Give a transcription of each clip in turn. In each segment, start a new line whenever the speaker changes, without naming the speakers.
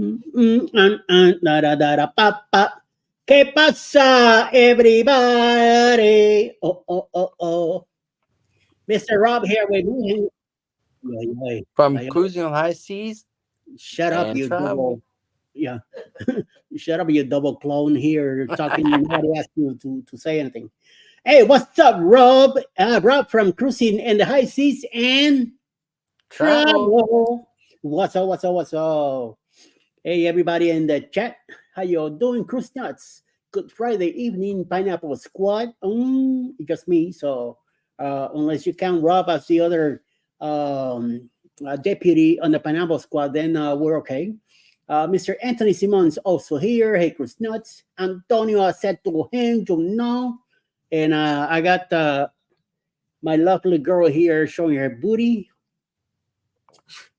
Da, da, da, da, pa, pa. ¿Qué pasa, everybody? Oh, oh, oh, oh. Mr. Rob here with me. Yoy, yoy,
From
yoy, yoy.
cruising on high seas
Shut up,
and
you
travel.
double. Yeah. Shut up, you double clone here talking. Nobody asked you to say anything. Hey, what's up, Rob? Rob from Cruising in the High Seas and
Travel.
Travel. What's up? What's up? What's up? Hey, everybody in the chat. How you all doing? Cruise Nuts. Good Friday evening, Pineapple Squad. Just me. So, unless you count Rob as the other deputy on the Pineapple Squad, then we're okay. Mr. Anthony Simons also here. Hey, Cruise Nuts. Antonio Aceto Henjo. And I got my lovely girl here showing her booty.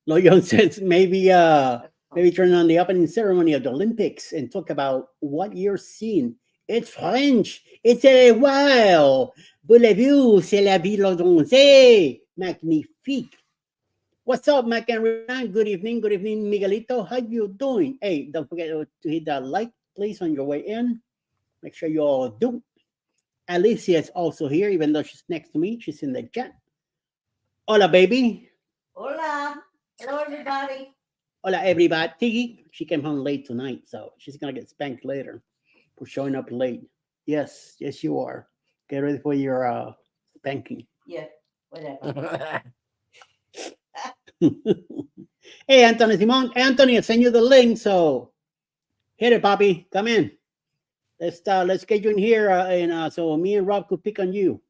Loyon says maybe turn on the opening ceremony of the Olympics and talk about what you're seeing. It's French. It's a wow. Voulez-vous, c'est la vie l'audace. Magnifique. What's up, Mac and Renan? Good evening. Good evening, Miguelito. How you doing? Hey, don't forget to hit that like, please, on your way in. Make sure you all do. Alicia is also here, even though she's next to me. She's in the chat. Hola, baby.
Hola. Hello, everybody.
Hola, everybody. She came home late tonight, so she's going to get spanked later for showing up late. Yes, yes, you are. Get ready for your spanking.
Yeah, whatever.
Hey, Anthony Simon. Anthony, I sent you the link, so hit it, Poppy. Come in. Let's get you in here, and so me and Rob could pick on you.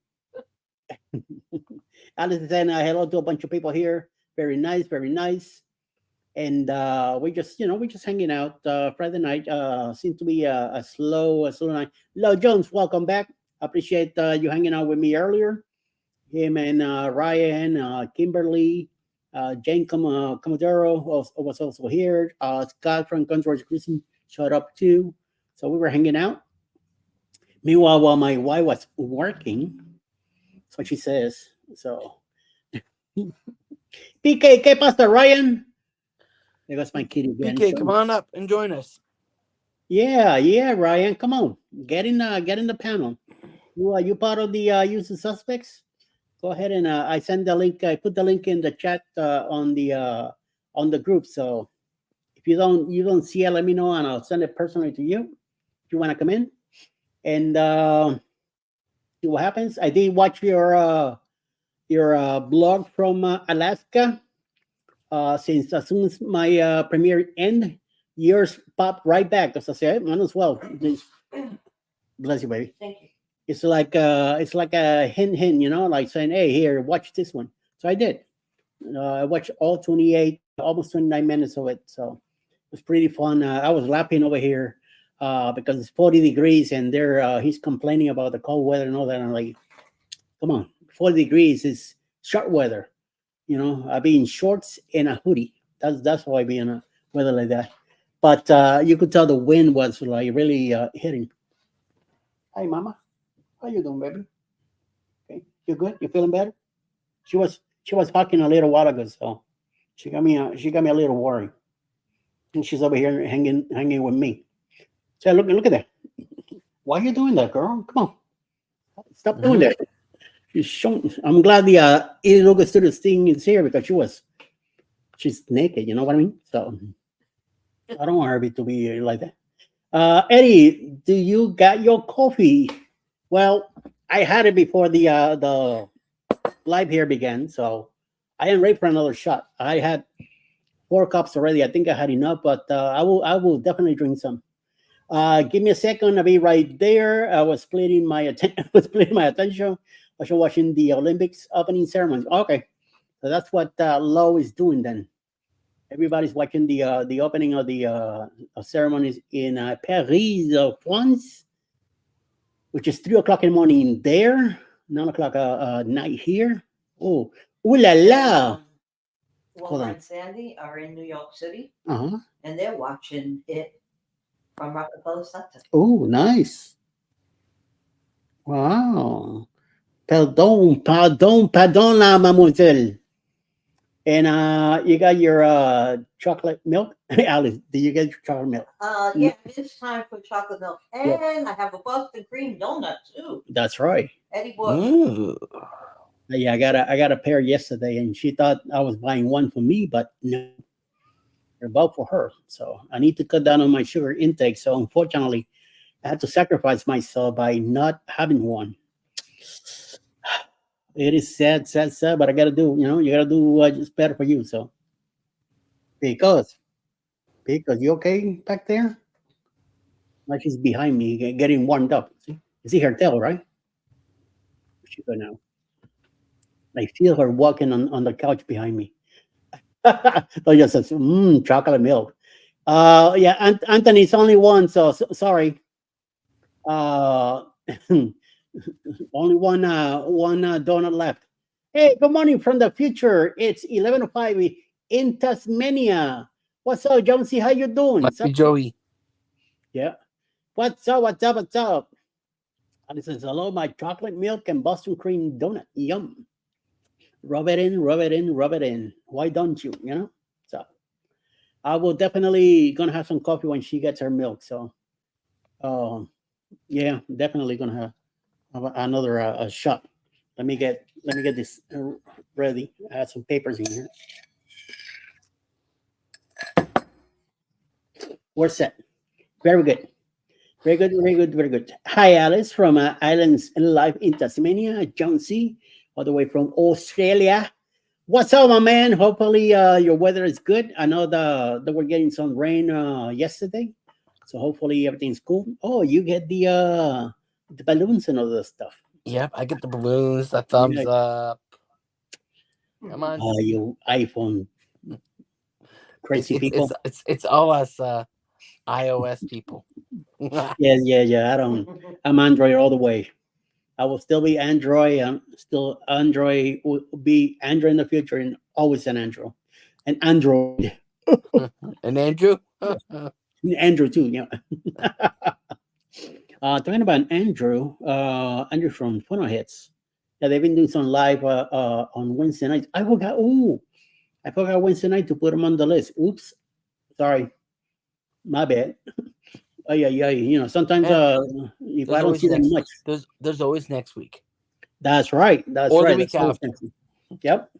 Alice is saying hello to a bunch of people here. Very nice, very nice. And we just hanging out. Friday night seemed to be a slow night. Lo Jones, welcome back. Appreciate you hanging out with me earlier. Him and Ryan, Kimberly, Jane Comodoro was also here. Scott from Guns N' Cruising showed up too. So we were hanging out. Meanwhile, while my wife was working, that's what she says. So, PK, ¿qué pasa, Ryan? There goes my kitty again.
PK, come on up and join us.
Yeah, Ryan, come on, get in the panel. You part of the user suspects? Go ahead and I send the link. I put the link in the chat on the group. So if you don't see it, let me know and I'll send it personally to you if you want to come in and see what happens. I did watch your blog from Alaska. Since as soon as my premiere end, yours pop right back. As I said, might as well. Bless you, baby.
Thank you.
It's like a hint, like saying, "Hey, here, watch this one." So I did. I watched all 28, almost 29 minutes of it. So it was pretty fun. I was laughing over here because it's 40 degrees and he's complaining about the cold weather and all that. And I'm like, come on, 40 degrees is short weather. I be in shorts and a hoodie. That's how I be in a weather like that. But you could tell the wind was like really hitting. Hi, Mama. How you doing, baby? Okay, you good? You feeling better? She was talking a little while ago, so she got me a little worried. And she's over here hanging with me. So look at that. Why are you doing that, girl? Come on, stop doing that. I'm glad the Illuga Studios thing is here because she's naked. You know what I mean? So I don't want her to be like that. Eddie, do you got your coffee? Well, I had it before the live here began, so I am ready for another shot. I had 4 cups already. I think I had enough, but I will definitely drink some. Give me a second. I'll be right there. I was splitting my attention. I was watching the Olympics opening ceremony. Okay, so that's what Lo is doing then. Everybody's watching the opening of the ceremonies in Paris, France, which is 3 o'clock in the morning there, 9 o'clock night here. Oh, ooh la la!
Wilmer and Sandy are in New York City, and they're watching it from Rockefeller Center.
Oh, nice! Wow. Pardon, mademoiselle. And you got your chocolate milk, Alice. Did you get your chocolate milk?
Yeah, it's time for chocolate milk, and
Yeah.
I have a Boston cream donut too.
That's right.
Eddie Bush.
Ooh.
Yeah, I got a pair yesterday, and she thought I was buying one for me, but no, they're both for her. So I need to cut down on my sugar intake. So unfortunately, I had to sacrifice myself by not having one. It is sad, sad, sad, but I gotta do. You gotta do what's better for you. So because you okay back there? Like she's behind me, getting warmed up. See, you see her tail, right? She go now. I feel her walking on the couch behind me. So just says, chocolate milk. Yeah, Anthony's only one, so sorry. Uh, only one donut left. Hey, good morning from the future. It's 11:05 in Tasmania. What's up, Jonesy? How you doing?
Must be Joey.
Yeah. What's up? What's up? What's up? And it says, hello, my chocolate milk and Boston cream donut. Yum. Rub it in, rub it in, rub it in. Why don't you? So I will definitely gonna have some coffee when she gets her milk. So, yeah, definitely gonna have another a shot. Let me get this ready. I have some papers in here. We're set. Very good. Very good, very good, very good. Hi, Alice from Islands Live in Tasmania. Jonesy, all the way from Australia. What's up, my man? Hopefully, your weather is good. I know that we're getting some rain yesterday, so hopefully everything's cool. Oh, you get the balloons and all the stuff.
Yep, I get the balloons, the thumbs
Yeah.
up. Come on.
Oh, you iPhone crazy people.
It's all us iOS people.
Yeah. I'm Android all the way. I will still be Android. Still Android will be Android in the future, and always an Android. And Android.
And Andrew?
Andrew too, yeah. Talking about Andrew, Andrew from Funnel Hits. Yeah, they've been doing some live on Wednesday night. I forgot Wednesday night to put them on the list. Oops, sorry, my bad. Oh yeah. Sometimes if I don't see them much,
there's always next week.
That's right. That's
or
right.
the week after.
Yep.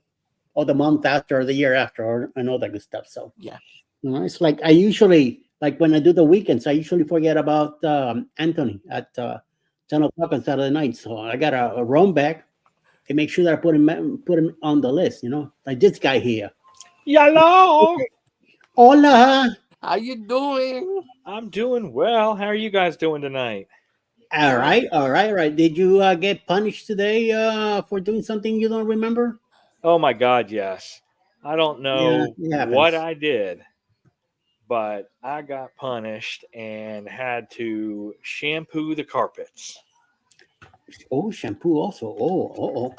Or the month after, or the year after, and all that good stuff. So
yeah,
it's like I usually when I do the weekends, I usually forget about Anthony at 10 o'clock on Saturday night. So I got a roam back and make sure that I put him on the list. Like this guy here.
Hello.
Hola.
How you doing?
I'm doing well. How are you guys doing tonight?
All right. Did you get punished today for doing something you don't remember?
Oh my God, yes. I don't know what I did, but I got punished and had to shampoo the carpets.
Oh, shampoo also. Oh.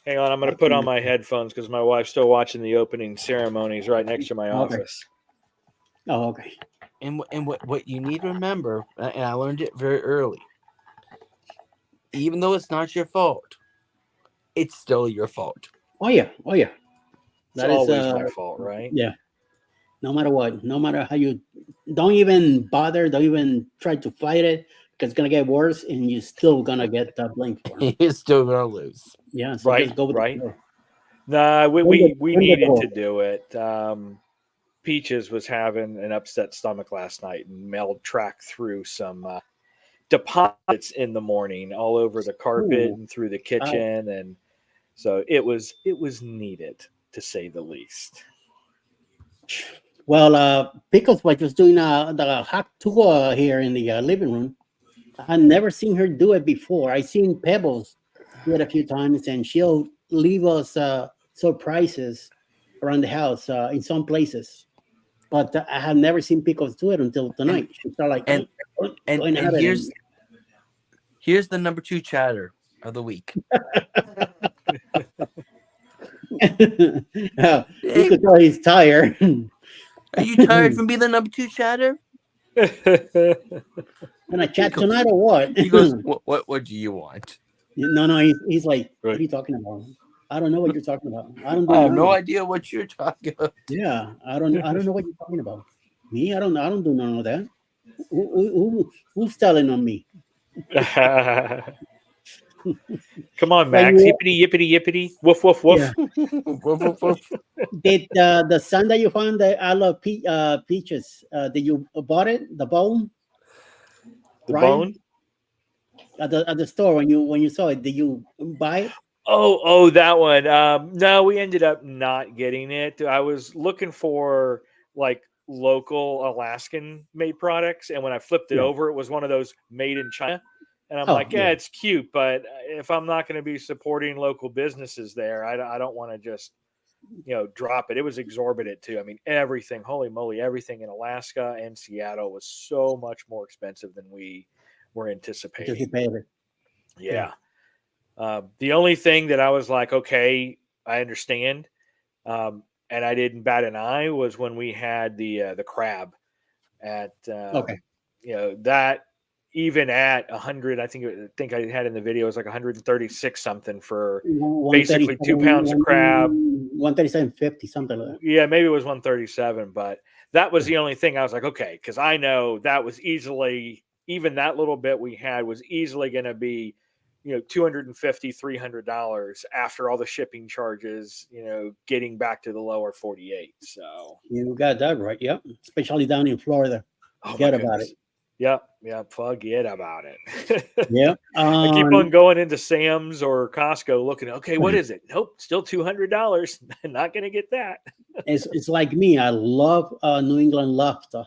Hang on, I'm going to put on my headphones because my wife's still watching the opening ceremonies right next to my office.
Oh, okay.
And what you need to remember, and I learned it very early, even though it's not your fault, it's still your fault.
Oh yeah.
That is always my fault, right?
Yeah. No matter what, no matter how you don't even bother, don't even try to fight it, because it's gonna get worse, and you're still gonna get blamed for it.
You're still gonna lose.
Yeah. So
right.
Just go with
right.
The
nah, we needed to do it. Peaches was having an upset stomach last night, and Mel tracked through some deposits in the morning all over the carpet and through the kitchen, and so it was needed, to say the least.
Well, Pickles was just doing the hot tour here in the living room. I've never seen her do it before. I've seen Pebbles do it a few times, and she'll leave us surprises around the house in some places. But I have never seen Pickles do it until tonight. She started like,
and here's the number 2 chatter of the week.
You could tell he's tired.
Are you tired from being the number 2 chatter?
Can I chat tonight or what?
He goes, what do you want?
No, he's like, what are you talking about? I don't know what you're talking about. I don't do
I have
none
no
of it.
idea what you're talking about.
Yeah, I don't know what you're talking about. Me, I don't do none of that. Who's telling on me?
Come on,
When
Max.
you,
Yippity, yippity, yippity. Woof, woof,
yeah,
woof.
Woof, woof, woof.
did the son that you found the I love peaches? Did you bought it? The bone,
The
Ryan,
bone.
at the store when you saw it? Did you buy it?
Oh, that one. No, we ended up not getting it. I was looking for like local Alaskan made products, and when I flipped it
Yeah.
over, it was one of those made in China. And I'm
Oh,
like, yeah,
yeah.
it's cute, but if I'm not going to be supporting local businesses there, I don't want to just drop it. It was exorbitant too. I mean, everything, holy moly, everything in Alaska and Seattle was so much more expensive than we were anticipating.
Anticipated.
Yeah. The only thing that I was like, okay, I understand, and I didn't bat an eye was when we had the crab at
Okay.
that even at 100, I think I had in the video it was like 136 something for basically 2 pounds of crab.
137.50, something like that.
Yeah, maybe it was 137, but that was the only thing I was like, okay, because I know that was easily, even that little bit we had was easily going to be $250, $300 after all the shipping charges, getting back to the lower 48. So
You got that right. Yep. Especially down in Florida. Forget about it.
Yep, forget about it.
Yeah.
I keep on going into Sam's or Costco looking, okay, what is it? Nope, still $200. Not going to get that.
It's like me. I love New England lobster.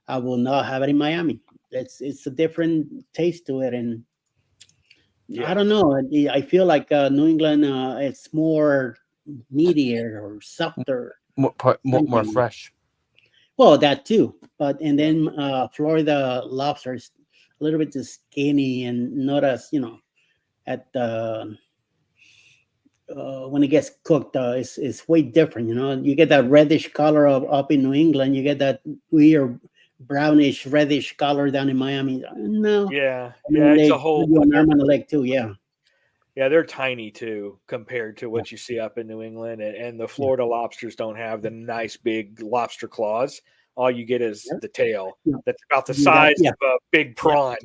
I will not have it in Miami. It's a different taste to it, and I don't know. I feel like New England, it's more meatier or softer.
More fresh.
Well, that too. But and then Florida lobster is a little bit skinny and not as at when it gets cooked, it's way different. You get that reddish color up in New England. You get that weird brownish reddish color down in Miami. No.
Yeah,
And
it's
they
a whole.
put you an arm and a leg too. Yeah.
Yeah, they're tiny too compared to what you see up in New England, and the Florida lobsters don't have the nice big lobster claws. All you get is the tail.
Yeah.
That's about the size of a big prawn.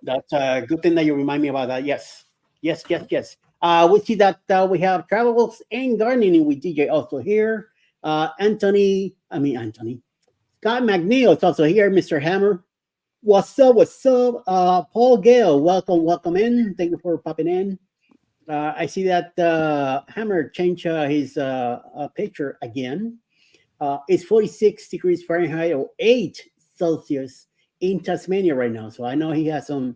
That's a good thing that you remind me about that. Yes. We see that we have travels and gardening with DJ also here. Anthony. Scott McNeil is also here. Mr. Hammer. What's up? Paul Gale, welcome in. Thank you for popping in. I see that Hammer changed his picture again. It's 46 degrees Fahrenheit or 8 Celsius in Tasmania right now. So I know he has some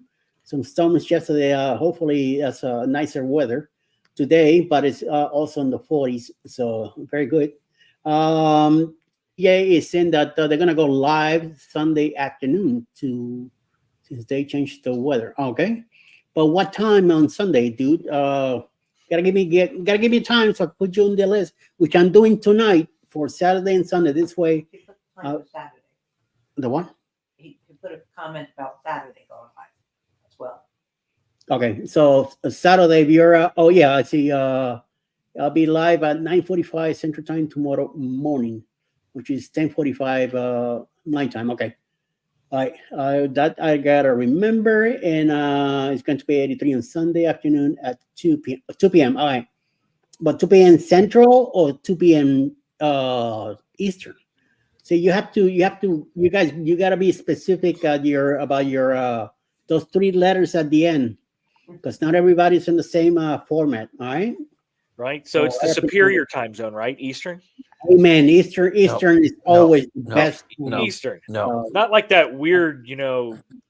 storms yesterday. Hopefully, it's nicer weather today, but it's also in the 40s. So very good. Is saying that they're gonna go live Sunday afternoon since they changed the weather. Okay, but what time on Sunday, dude? Gotta give me time so I put you on the list, which I'm doing tonight for Saturday and Sunday. This way,
Saturday.
the what?
He put a comment about Saturday going live as well.
Okay, so Saturday, if you're I see. I'll be live at 9:45 Central Time tomorrow morning, which is 10:45 my time. Okay. That I gotta remember, and it's going to be 83 on Sunday afternoon at 2 p.m. 2 p.m. All right, but 2 p.m. Central or 2 p.m. Eastern. So you gotta be specific about your those 3 letters at the end, because not everybody's in the same format. All right.
Right. So it's the superior time zone, right? Eastern.
Amen. Eastern is always the best.
Eastern.
No.
Not like that weird,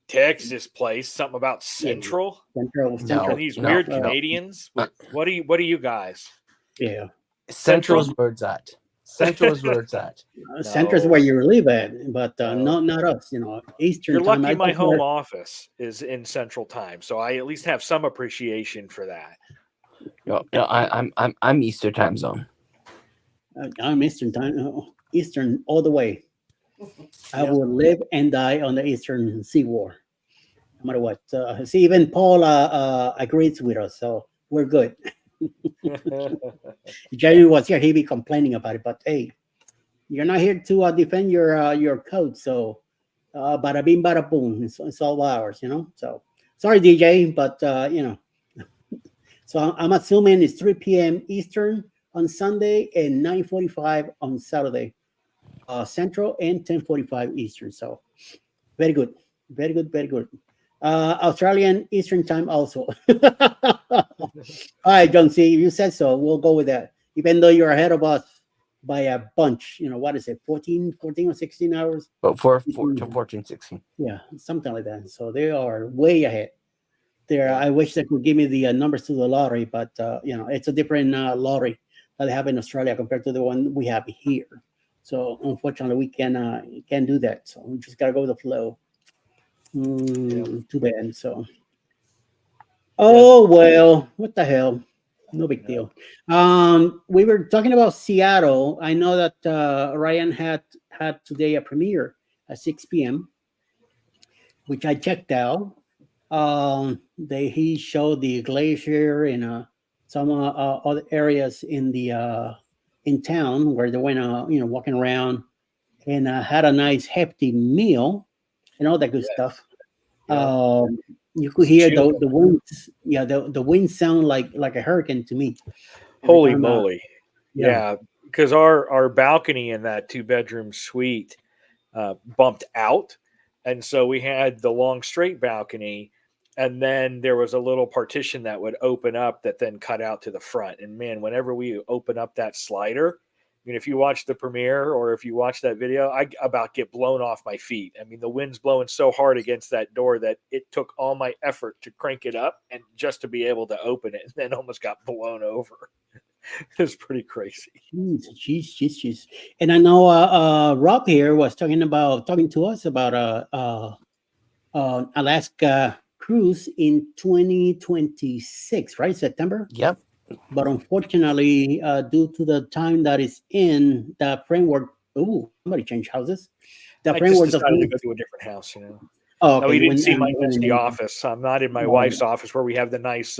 Texas place, something about Central.
Central.
And these weird Canadians. What are you guys?
Yeah.
Central's where it's at. Central is where it's at.
Central is where you live at, but not us. Eastern.
You're
time,
lucky my home office is in Central Time, so I at least have some appreciation for that.
I'm Eastern time zone.
I'm Eastern time. Eastern all the way. I will live and die on the Eastern Seaboard, no matter what. See, even Paul agrees with us, so we're good. Jerry was here, he'd be complaining about it. But hey, you're not here to defend your code, so bada bing, bada boom. It's all ours, you know. So sorry, DJ, but you know. So I'm assuming it's 3 p.m. Eastern on Sunday and 9:45 on Saturday, Central, and 10:45 Eastern. So very good, very good, very good. Australian Eastern time also. All right, John C, you said so. We'll go with that. Even though you're ahead of us by a bunch, you know, what is it, 14 or 16 hours?
But 14, 16.
Yeah, something like that. So they are way ahead. There, I wish they could give me the numbers to the lottery, but you know, it's a different lottery that they have in Australia compared to the one we have here. So unfortunately, we can't do that. So we just gotta go with the flow. Too bad. So, oh well, what the hell? No big deal. We were talking about Seattle. I know that Ryan had today a premiere at 6 p.m., which I checked out. He showed the glacier and some other areas in town where they went you know, walking around and had a nice hefty meal and all that good stuff. You could hear the winds. Yeah, the winds sound like a hurricane to me.
Holy moly! Yeah, because our balcony in that 2-bedroom suite bumped out, and so we had the long straight balcony, and then there was a little partition that would open up that then cut out to the front. And man, whenever we open up that slider, I mean, if you watch the premiere or if you watch that video, I about get blown off my feet. I mean, the wind's blowing so hard against that door that it took all my effort to crank it up and just to be able to open it, and then almost got blown over. It's pretty crazy.
Jeez. And I know Rob here was talking to us about Alaska cruise in 2026, right? September?
Yep.
But unfortunately, due to the time that is in the framework, somebody changed houses. The
I
framework
just decided to go to a different house, you know.
Oh, okay.
No, we didn't see my dusty office. I'm not in my wife's office where we have the nice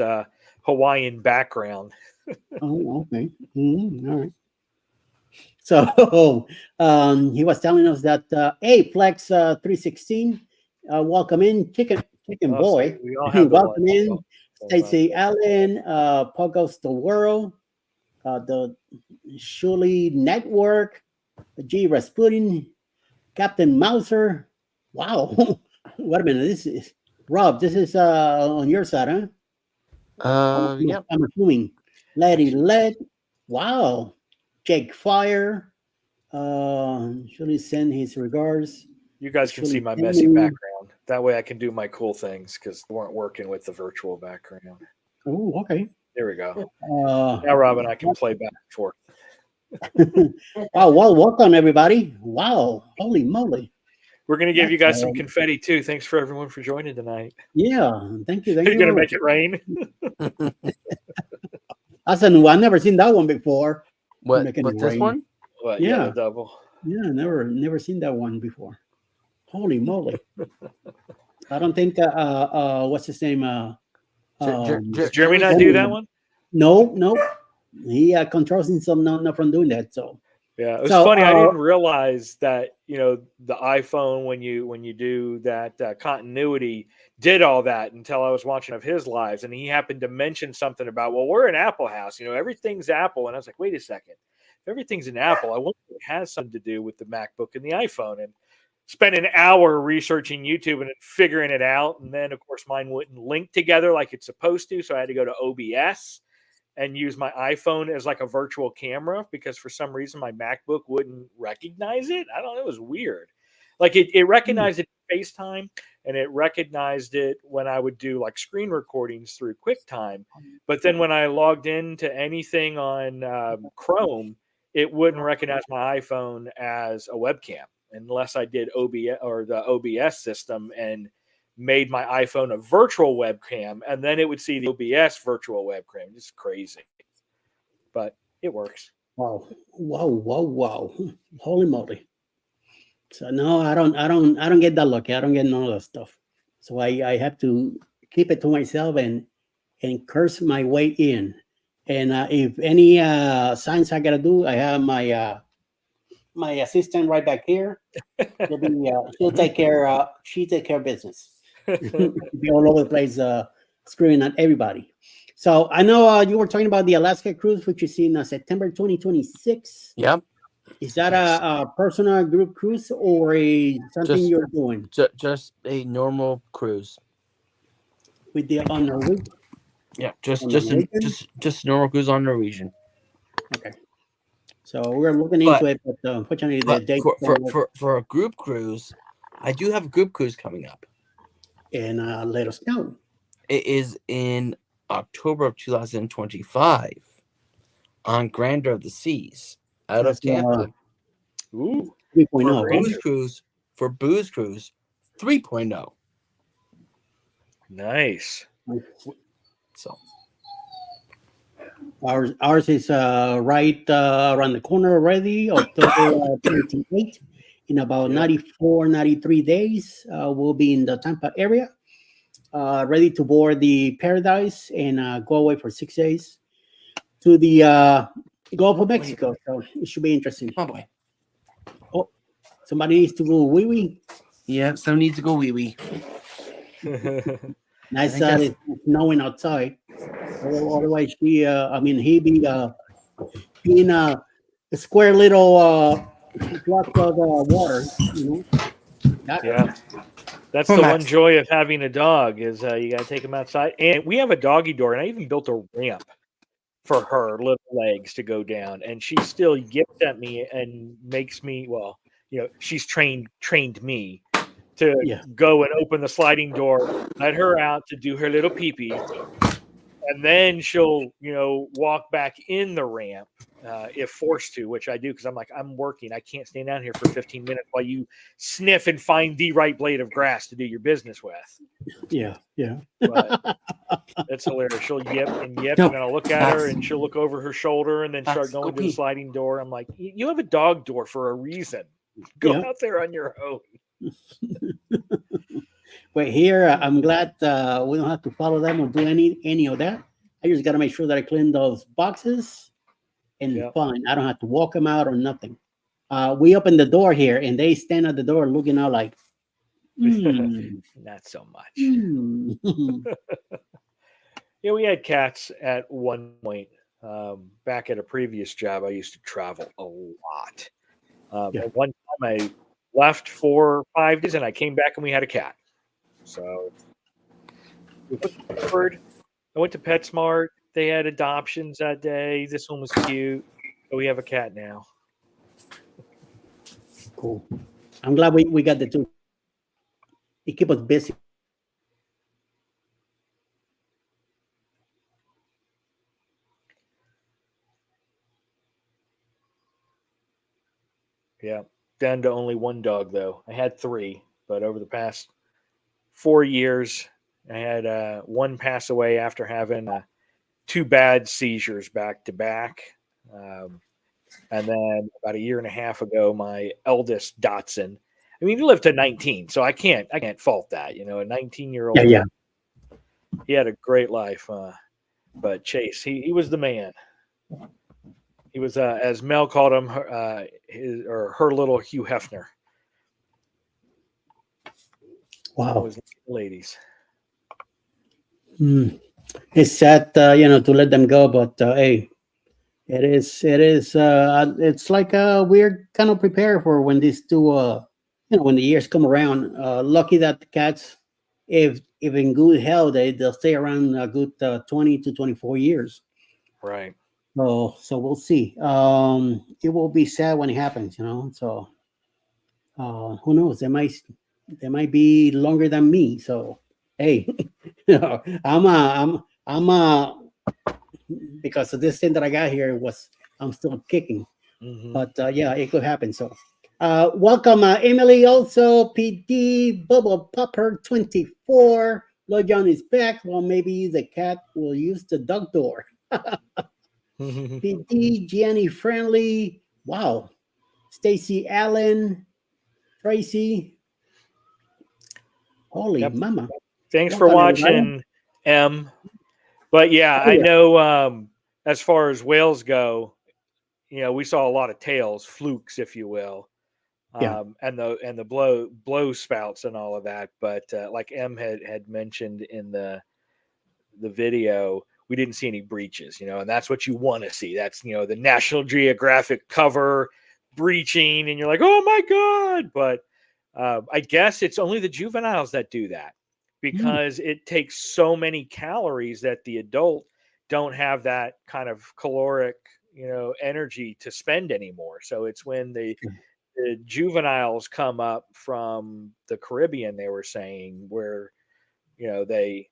Hawaiian background.
Oh, okay. All right. So he was telling us that hey, Flex 316, welcome in, chicken boy.
We all have
welcome in. Stacey Allen, Pogos the World, the Shuli Network, G. Rasputin, Captain Mauser. Wow. Wait a minute. This is Rob. This is on your side, huh?
Yep.
I'm assuming. Lady Led. Wow. Jake Fire. Shuli send his regards.
You guys can see my messy background. That way I can do my cool things because they weren't working with the virtual background.
Oh, okay.
There we go. Now, Rob and I can play back and forth.
Wow, well, welcome, everybody. Wow, holy moly.
We're going to give you guys some confetti, too. Thanks for everyone for joining tonight.
Yeah, thank you.
You're going to make it rain?
That's a new one. I've never seen that one before.
What this one?
What,
yeah,
the double.
Yeah, never seen that one before. Holy moly. I don't think what's his name?
Does Jeremy not do that one?
No. He controls himself not from doing that. So
yeah, it was funny. I didn't realize that, you know, the iPhone when you do that continuity did all that until I was watching of his lives, and he happened to mention something about, well, we're an Apple house, you know, everything's Apple, and I was like, wait a second, if everything's an Apple, I wonder if it has something to do with the MacBook and the iPhone. And spent an hour researching YouTube and figuring it out. And then, of course, mine wouldn't link together like it's supposed to. So I had to go to OBS and use my iPhone as like a virtual camera because for some reason my MacBook wouldn't recognize it. I don't know. It was weird. Like it recognized it in FaceTime, and it recognized it when I would do like screen recordings through QuickTime. But then when I logged into anything on Chrome, it wouldn't recognize my iPhone as a webcam, unless I did OBS or the OBS system and made my iPhone a virtual webcam, and then it would see the OBS virtual webcam. It's crazy, but it works.
Wow. Holy moly. So no, I don't get that lucky. I don't get none of that stuff. So I have to keep it to myself and curse my way in. And if any signs I gotta do, I have my assistant right back here. She'll take care. She take care of business. Be all over the place, screaming at everybody. So I know you were talking about the Alaska cruise, which is in September 2026.
Yep.
Is that a personal group cruise or something
Just-
you're doing
Just a normal cruise.
with the on Norwegian?
Yeah,
On Norwegian?
just normal cruise on Norwegian.
Okay. So we're looking into it, but unfortunately the
But
date
for a group cruise, I do have a group cruise coming up.
and let us know.
It is in October of 2025 on Grandeur of the Seas out of
That's,
Tampa.
Ooh,
3.0.
For Booze Cruise 3.0.
nice.
So
Ours is right around the corner already, October 28. In about 94, 93 days, we'll be in the Tampa area, ready to board the Paradise and go away for 6 days to the Gulf of Mexico. So it should be interesting.
oh boy.
Somebody needs to go wee wee.
Yeah, someone needs to go wee wee.
Nice
think that's-
it's snowing outside. Otherwise, he'd be being a square little block of water.
Yeah. That's the one joy of having a dog is you got to take him outside. And we have a doggy door, and I even built a ramp for her little legs to go down. And she still yips at me and makes me, she's trained me to go and open the sliding door, let her out to do her little pee-pee. And then she'll, walk back in the ramp if forced to, which I do because I'm working. I can't stand down here for 15 minutes while you sniff and find the right blade of grass to do your business with.
Yeah.
But it's hilarious. She'll yip, and then I'll look at her, and she'll look over her shoulder and then start going to the sliding door. I'm like, you have a dog door for a reason. Go out there on your own.
But here, I'm glad we don't have to follow them or do any of that. I just got to make sure that I clean those boxes and fine. I don't have to walk them out or nothing. We open the door here, and they stand at the door looking out like,
not so much. Yeah, we had cats at one point. Back at a previous job, I used to travel a lot. At one time, I left for 5 days, and I came back, and we had a cat. So we put the bird. I went to PetSmart. They had adoptions that day. This one was cute. So we have a cat now.
Cool. I'm glad we got the two. It keep us busy.
Yeah. Down to only one dog, though. I had 3, but over the past 4 years, I had one pass away after having 2 bad seizures back to back. And then about a year and a half ago, my eldest Dotson. I mean, he lived to 19, so I can't fault that. A 19-year-old.
Yeah.
He had a great life. But Chase, he was the man. He was, as Mel called him, her little Hugh Hefner.
Wow.
Was ladies.
It's sad, to let them go, but hey, it is. It's like we're kind of prepared for when these two, when the years come around. Lucky that the cats, if in good health, they'll stay around a good 20 to 24 years.
Right.
So we'll see. It will be sad when it happens, So who knows? They might be longer than me. So hey, I'm because of this thing that I got here I'm still kicking.
Mm-hmm.
But it could happen. So welcome Emily, also PD Bubble Popper 24. Lloyd John is back. Well, maybe the cat will use the dog door. PD Gianni Friendly. Wow. Stacy Allen. Tracy. Holy mama.
Thanks for watching, everybody. But yeah, I know as far as whales go, we saw a lot of tails, flukes, if you will,
Yeah.
and the blow spouts and all of that. But like M had mentioned in the video, we didn't see any breaches, and that's what you want to see. That's the National Geographic cover breaching, and you're like, oh my god. But I guess it's only the juveniles that do that, because it takes so many calories that the adult don't have that kind of caloric energy to spend anymore. So it's when the juveniles come up from the Caribbean, they were saying, where they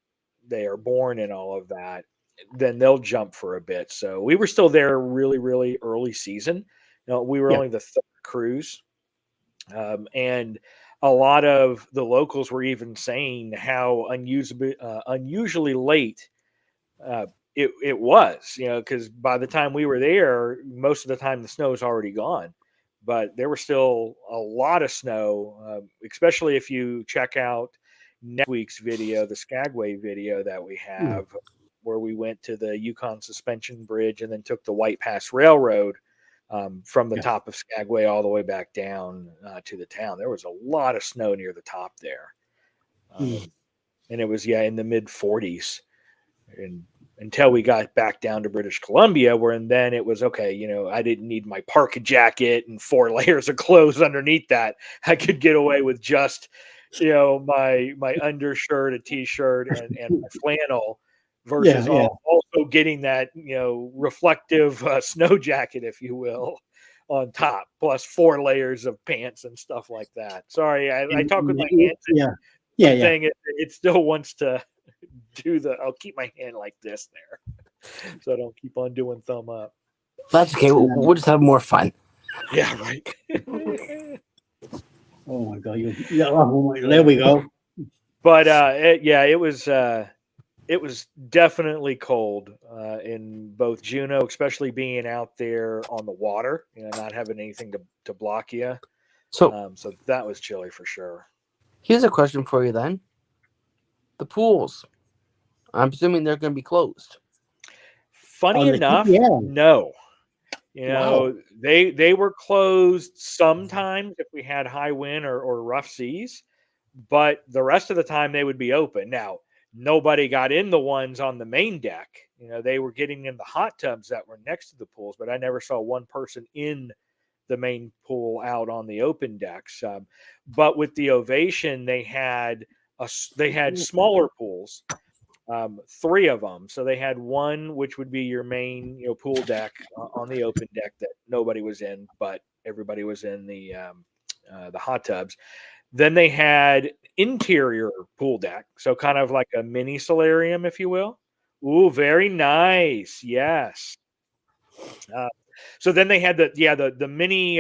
are born and all of that, then they'll jump for a bit. So we were still there really, really early season. We were only the third cruise. And a lot of the locals were even saying how unusually late it was, because by the time we were there, most of the time the snow is already gone. But there was still a lot of snow, especially if you check out next week's video, the Skagway video that we have, where we went to the Yukon Suspension Bridge and then took the White Pass Railroad from the top of Skagway all the way back down to the town. There was a lot of snow near the top there. And it was, in the mid 40s. And until we got back down to British Columbia, and then it was okay. I didn't need my parka jacket and 4 layers of clothes underneath that. I could get away with just, my undershirt, a t-shirt, and my flannel, versus also getting that, reflective snow jacket, if you will, on top, plus 4 layers of pants and stuff like that. Sorry, I talk with my hands. Thing it still wants to do I'll keep my hand like this there, so I don't keep on doing thumb up.
That's okay. We'll just have more fun.
Yeah, right.
Oh my god! There we go.
But it was definitely cold in both Juneau, especially being out there on the water, not having anything to block you. So that was chilly for sure.
Here's a question for you then. The pools, I'm assuming they're going to be closed.
Funny enough, no. They were closed sometimes if we had high wind or rough seas, but the rest of the time they would be open. Now, nobody got in the ones on the main deck. They were getting in the hot tubs that were next to the pools, but I never saw one person in the main pool out on the open decks. But with the Ovation, they had smaller pools, 3 of them. So they had one, which would be your main, pool deck on the open deck that nobody was in, but everybody was in the hot tubs. Then they had interior pool deck, so kind of like a mini solarium, if you will. Ooh, very nice. Yes. So then they had the mini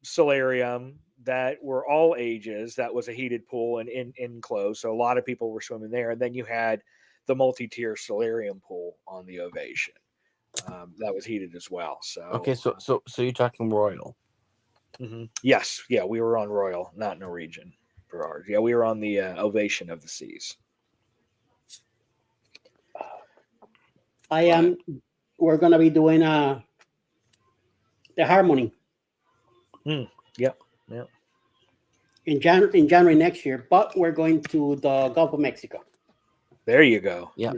solarium that were all ages. That was a heated pool and enclosed, so a lot of people were swimming there. And then you had the multi-tier solarium pool on the Ovation that was heated as well. So
okay, so you're talking Royal.
Mm-hmm. Yes, we were on Royal, not Norwegian for ours. Yeah, we were on the Ovation of the Seas.
We're gonna be doing the Harmony.
Yep.
In January next year, but we're going to the Gulf of Mexico.
There you go.
Yeah.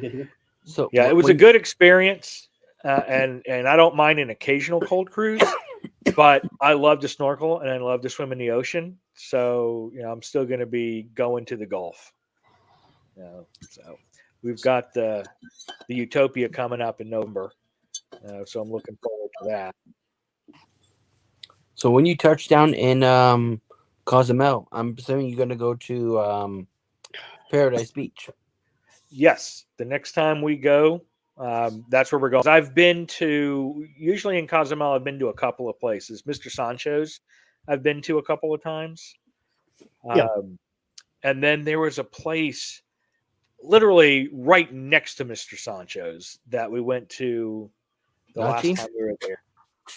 So
it was a good experience, and I don't mind an occasional cold cruise, but I love to snorkel and I love to swim in the ocean. So I'm still going to be going to the Gulf. So we've got the Utopia coming up in November, so I'm looking forward to that.
So when you touch down in Cozumel, I'm assuming you're going to go to Paradise Beach.
Yes, the next time we go, that's where we're going. I've been to, usually in Cozumel, I've been to a couple of places. Mr. Sancho's, I've been to a couple of times. And then there was a place literally right next to Mr. Sancho's that we went to the last time we were there.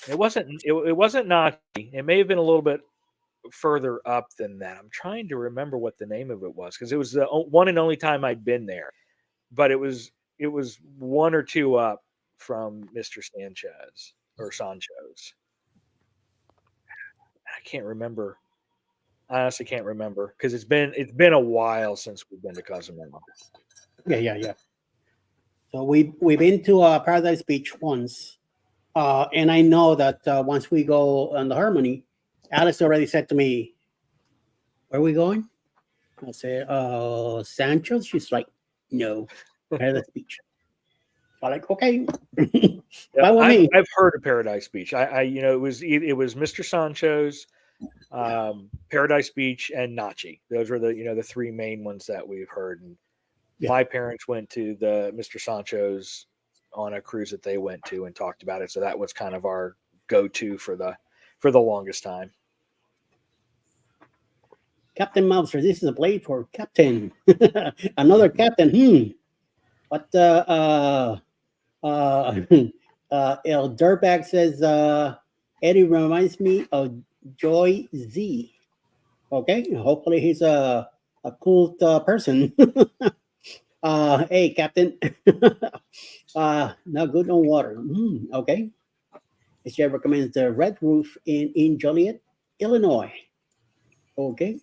It wasn't Nachi. It may have been a little bit further up than that. I'm trying to remember what the name of it was, because it was the one and only time I'd been there. But it was 1 or 2 up from Mr. Sanchez or Sancho's. I can't remember. I honestly can't remember because it's been a while since we've been to Cozumel.
Yeah. So we've been to Paradise Beach once, and I know that once we go on the Harmony, Alex already said to me, "Where are we going?" I said, "Sancho's." She's like, "No, Paradise Beach." I'm like, "Okay."
Yeah,
By me.
I've heard of Paradise Beach. It was Mr. Sancho's, Paradise Beach, and Nachi. Those were the three main ones that we've heard. And my parents went to the Mr. Sancho's on a cruise that they went to and talked about it. So that was kind of our go-to for the longest time.
Captain Mouser, this is a blade for Captain. Another Captain. But El Dirtbag says Eddie reminds me of Joy Z. Okay, hopefully he's a cool person. Hey, Captain. Not good on water. Okay. She recommends the Red Roof in Joliet, Illinois. Okay.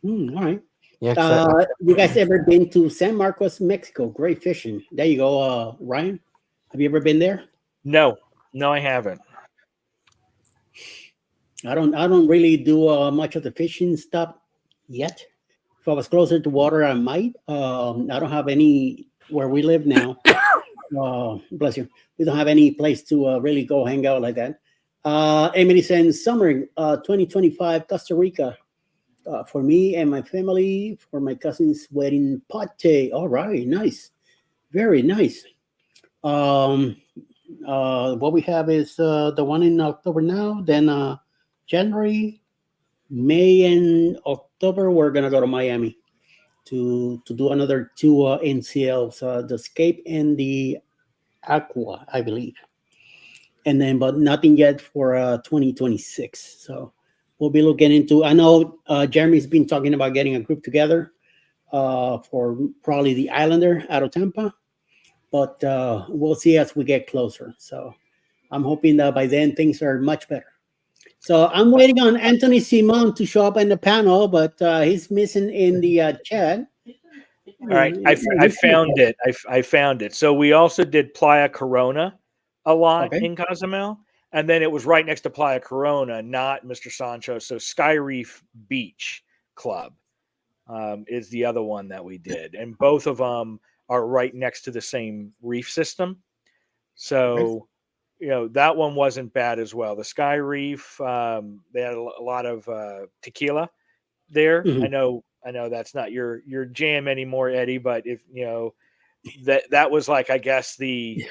All right.
Yeah.
You guys ever been to San Marcos, Mexico? Great fishing. There you go, Ryan. Have you ever been there?
No, I haven't.
I don't really do much of the fishing stuff yet. If I was closer to water, I might. I don't have any where we live now. Bless you. We don't have any place to really go hang out like that. Emily sends summer 2025 Costa Rica for me and my family for my cousin's wedding party. All right, nice, very nice. What we have is the one in October now. Then January, May, and October we're gonna go to Miami to do another two NCLs, the Escape and the Aqua, I believe. And then, but nothing yet for 2026. So we'll be looking into. I know Jeremy's been talking about getting a group together for probably the Islander out of Tampa, but we'll see as we get closer. So I'm hoping that by then things are much better. So I'm waiting on Anthony Simon to show up in the panel, but he's missing in the chat.
All right, I found it. I found it. So we also did Playa Corona a lot in Cozumel, and then it was right next to Playa Corona, not Mr. Sancho. So Sky Reef Beach Club is the other one that we did, and both of them are right next to the same reef system. So that one wasn't bad as well. The Sky Reef, they had a lot of tequila there.
Mm-hmm.
I know that's not your jam anymore, Eddie, but if that was like, I guess, the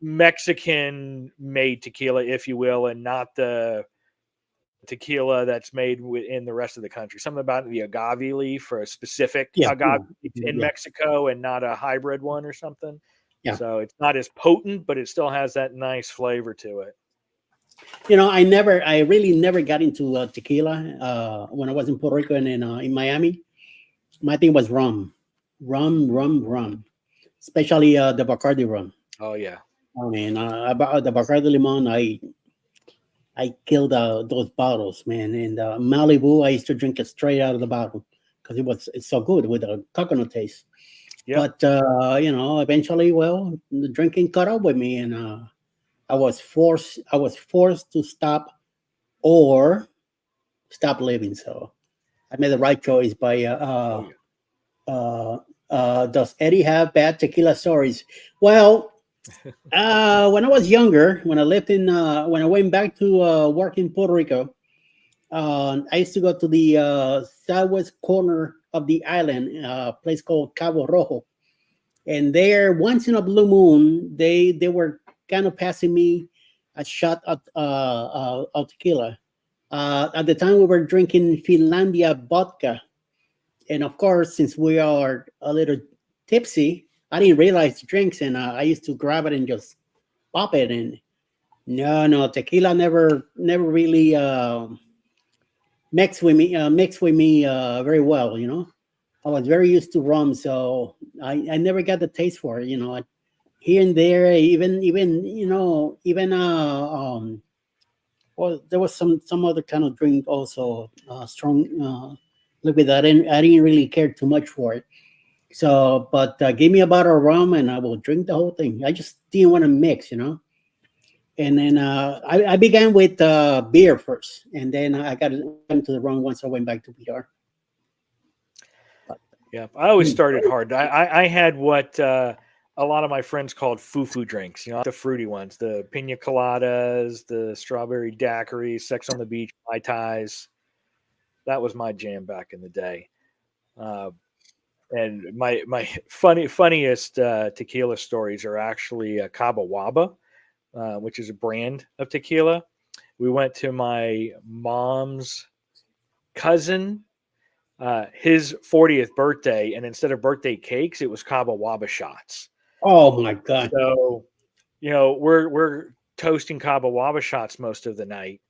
Mexican made tequila, if you will, and not the tequila that's made in the rest of the country. Something about the agave leaf or a specific agave in Mexico and not a hybrid one or something. Yeah. So it's not as potent, but it still has that nice flavor to it.
I really never got into tequila when I was in Puerto Rico and in Miami. My thing was rum, especially the Bacardi rum.
Oh yeah.
I mean, about the Bacardi Limon, I killed those bottles, man. And Malibu, I used to drink it straight out of the bottle because it's so good with a coconut taste. Yep. But eventually, the drinking caught up with me, and I was forced to stop or stop living. So I made the right choice by does Eddie have bad tequila stories? Well, when I was younger, when I went back to work in Puerto Rico, I used to go to the southwest corner of the island, a place called Cabo Rojo. And there, once in a blue moon, they were kind of passing me a shot of tequila. At the time, we were drinking Finlandia vodka. And of course, since we are a little tipsy, I didn't realize the drinks, and I used to grab it and just pop it. And no, tequila never really mixed with me very well. I was very used to rum, so I never got the taste for it. here and there, even well, there was some other kind of drink also, strong, liquid that I didn't really care too much for it. So, but give me a bottle of rum and I will drink the whole thing. I just didn't want to mix, And then I began with beer first, and then I got into the rum once I went back to PR.
Yeah, I always started hard. I had what a lot of my friends called foo-foo drinks, the fruity ones, the pina coladas, the strawberry daiquiris, Sex on the Beach, Mai Tais. That was my jam back in the day. And my funniest tequila stories are actually Cabo Wabo, which is a brand of tequila. We went to my mom's cousin, his 40th birthday, and instead of birthday cakes, it was Cabo Wabo shots.
Oh my God.
So, we're toasting Cabo Wabo shots most of the night,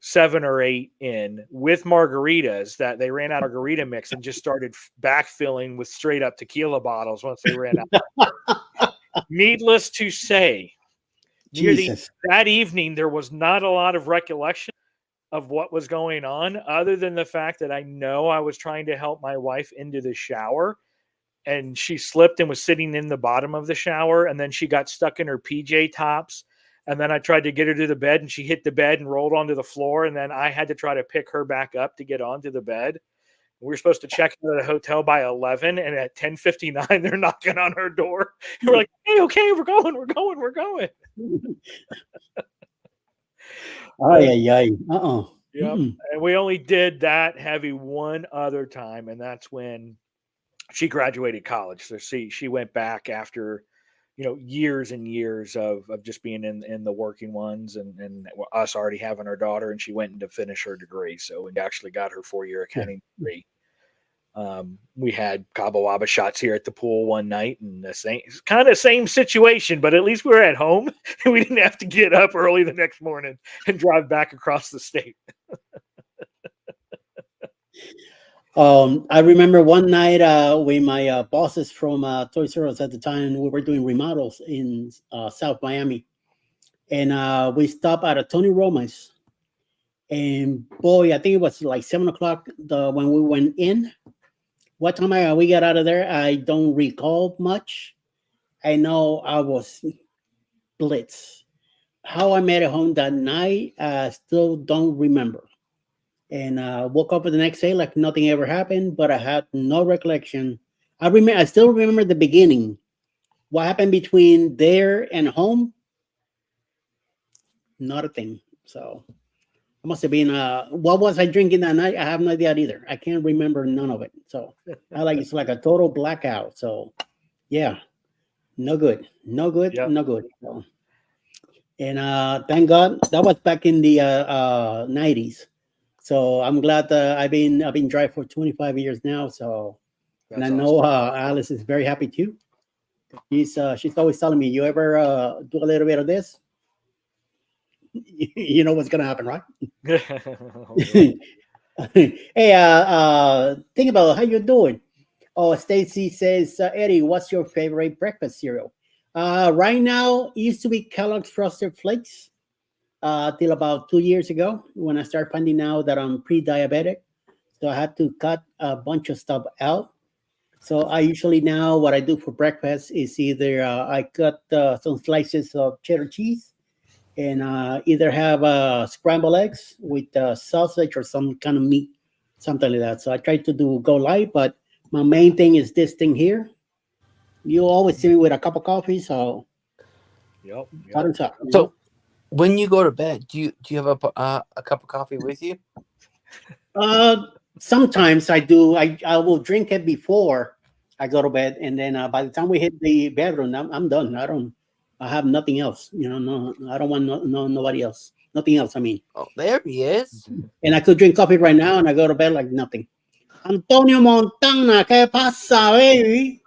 7 or 8 in with margaritas that they ran out of margarita mix and just started backfilling with straight up tequila bottles once they ran out. Needless to say, that evening, there was not a lot of recollection of what was going on, other than the fact that I know I was trying to help my wife into the shower, and she slipped and was sitting in the bottom of the shower, and then she got stuck in her PJ tops, and then I tried to get her to the bed, and she hit the bed and rolled onto the floor, and then I had to try to pick her back up to get onto the bed. We were supposed to check into the hotel by 11, and at 10:59, they're knocking on her door. And we're like, "Hey, okay, we're going."
Yeah.
Yep. And we only did that heavy one other time, and that's when she graduated college. So she went back after, years and years of just being in the working ones, and us already having our daughter, and she went in to finish her degree. So we actually got her 4-year accounting degree. We had Cabo Wabo shots here at the pool one night, and the same situation, but at least we were at home and we didn't have to get up early the next morning and drive back across the state.
I remember one night with my bosses from Toys R Us at the time, we were doing remodels in South Miami, and we stopped at a Tony Roma's, and boy, I think it was like 7:00 when we went in. What time we got out of there, I don't recall much. I know I was blitzed. How I made it home that night, I still don't remember. And woke up the next day like nothing ever happened, but I had no recollection. I still remember the beginning. What happened between there and home? Not a thing. So it must have been what was I drinking that night? I have no idea either. I can't remember none of it. So it's like a total blackout. So yeah, no good.
Yep.
No good. So, and thank God that was back in the 90s. So I'm glad that I've been dry for 25 years now. So and I know Alice is very happy too. She's always telling me, you ever do a little bit of this? You know what's gonna happen, right? Hey, think about how you're doing. Oh, Stacy says, Eddie, what's your favorite breakfast cereal? Right now, it used to be Kellogg's Frosted Flakes till about 2 years ago when I started finding out that I'm pre-diabetic. So I had to cut a bunch of stuff out. So I usually now what I do for breakfast is either I cut some slices of cheddar cheese and either have scrambled eggs with sausage or some kind of meat, something like that. So I try to go light, but my main thing is this thing here. You always see me with a cup of coffee, so
Yep.
So when you go to bed, do you have a cup of coffee with you?
Sometimes I do. I will drink it before I go to bed, and then by the time we hit the bedroom, I'm done. I have nothing else. No, I don't want nobody else. Nothing else. I mean.
Oh, there he is.
And I could drink coffee right now, and I go to bed like nothing. Antonio Montana, ¿qué pasa, baby?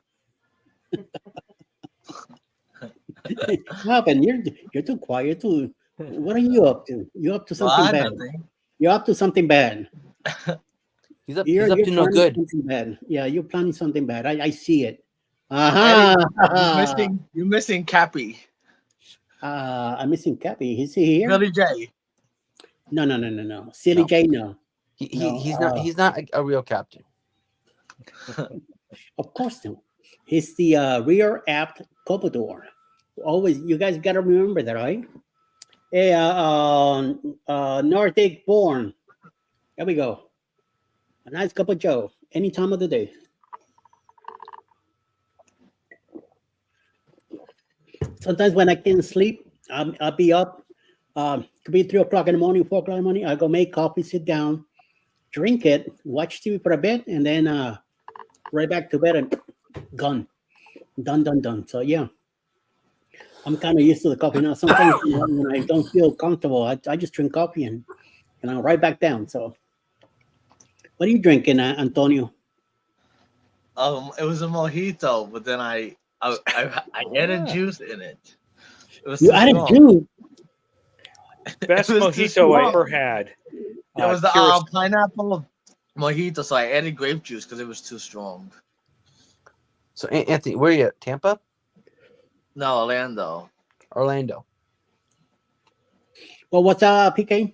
What happened? You're too quiet. What are you up to? You're up to something bad.
Nothing.
You're up to something bad.
He's up to no good.
Bad. Yeah, you're planning something bad. I see it. Uh-huh.
You're missing Cappy.
I'm missing Cappy. Is he here?
Billy J.
No. Silly
No.
J, no.
He's not a real captain.
Of course not. He's the rear apt Commodore. Always, you guys got to remember that, right? Hey, Nordic born. There we go. A nice cup of Joe, any time of the day. Sometimes when I can't sleep, I'll be up. Could be 3 o'clock in the morning, 4 o'clock in the morning. I go make coffee, sit down, drink it, watch TV for a bit, and then right back to bed and gone. Done. So yeah, I'm kind of used to the coffee now. Sometimes when I don't feel comfortable, I just drink coffee and I'm right back down. So what are you drinking, Antonio?
It was a mojito, but then I added juice in it. It was
You
too
added
strong.
juice.
Best
It was too
mojito I
strong.
ever had.
It was the
Curacao.
pineapple mojito, so I added grape juice because it was too strong.
So Anthony, where are you at? Tampa?
No, Orlando.
Orlando.
Well, what's up, PK?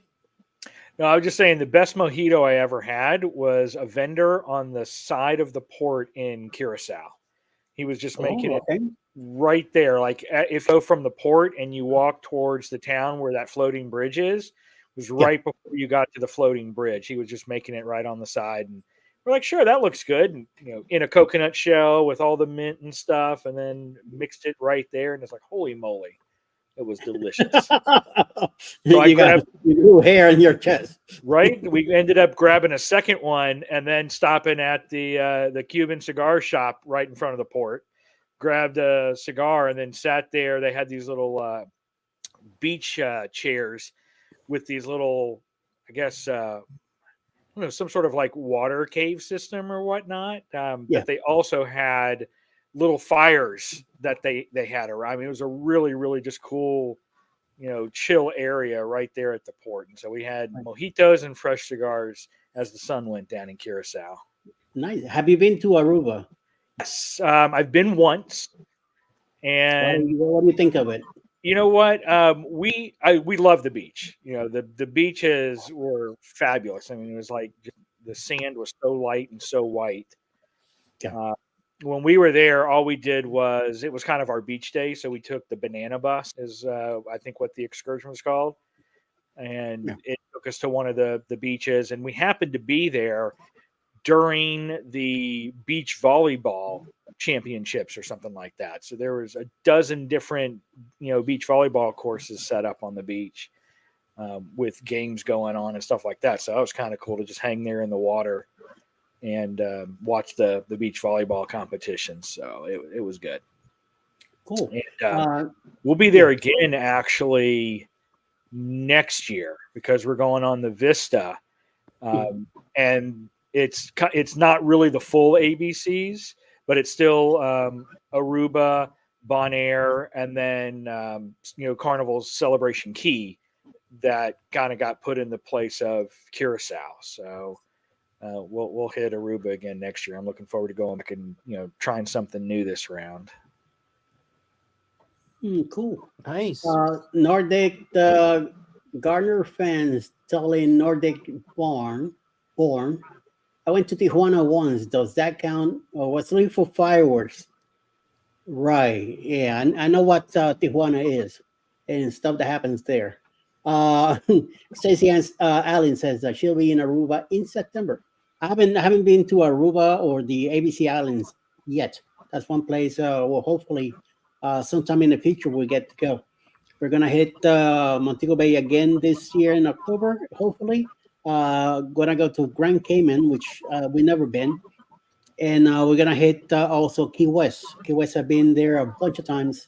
No, I was just saying the best mojito I ever had was a vendor on the side of the port in Curacao. He was just making it
okay.
right there. Like if you go from the port and you walk towards the town where that floating bridge is, it was right before you got to the floating bridge. He was just making it right on the side. And we're like, sure, that looks good. And, in a coconut shell with all the mint and stuff, and then mixed it right there. And it's like, holy moly. It was delicious. So
You got blue hair in your chest.
Right? We ended up grabbing a second one and then stopping at the Cuban cigar shop right in front of the port. Grabbed a cigar and then sat there. They had these little beach chairs with these little, I guess, I don't know, some sort of like water cave system or whatnot. But they also had little fires that they had around. I mean, it was a really, really just cool, chill area right there at the port. And so we had mojitos and fresh cigars as the sun went down in Curacao.
Nice. Have you been to Aruba?
Yes, I've been once. And
what do you think of it?
You know what? We love the beach. The beaches were fabulous. I mean, it was like the sand was so light and so white.
Yeah.
When we were there, all we did was, it was kind of our beach day. So we took the banana bus, is I think what the excursion was called. And it took us to one of the beaches. And we happened to be there during the beach volleyball championships or something like that. So there was a dozen different, beach volleyball courses set up on the beach with games going on and stuff like that. So that was kind of cool to just hang there in the water and watch the beach volleyball competition. So it was good.
Cool.
And we'll be there again actually next year because we're going on the Vista, and it's not really the full ABCs, but it's still Aruba, Bonaire, and then Carnival's Celebration Key that kind of got put in the place of Curacao. So we'll hit Aruba again next year. I'm looking forward to going back and trying something new this round.
Cool.
Nice.
Nordic Gardner fans telling Nordic born. I went to Tijuana once. Does that count? Or was looking for fireworks? Right. Yeah, I know what Tijuana is and stuff that happens there. Stacey Allen says that she'll be in Aruba in September. I haven't been to Aruba or the ABC Islands yet. That's one place. Well, hopefully, sometime in the future we get to go. We're gonna hit Montego Bay again this year in October. Hopefully, gonna go to Grand Cayman, which we've never been, and we're gonna hit also Key West. Key West, I've been there a bunch of times,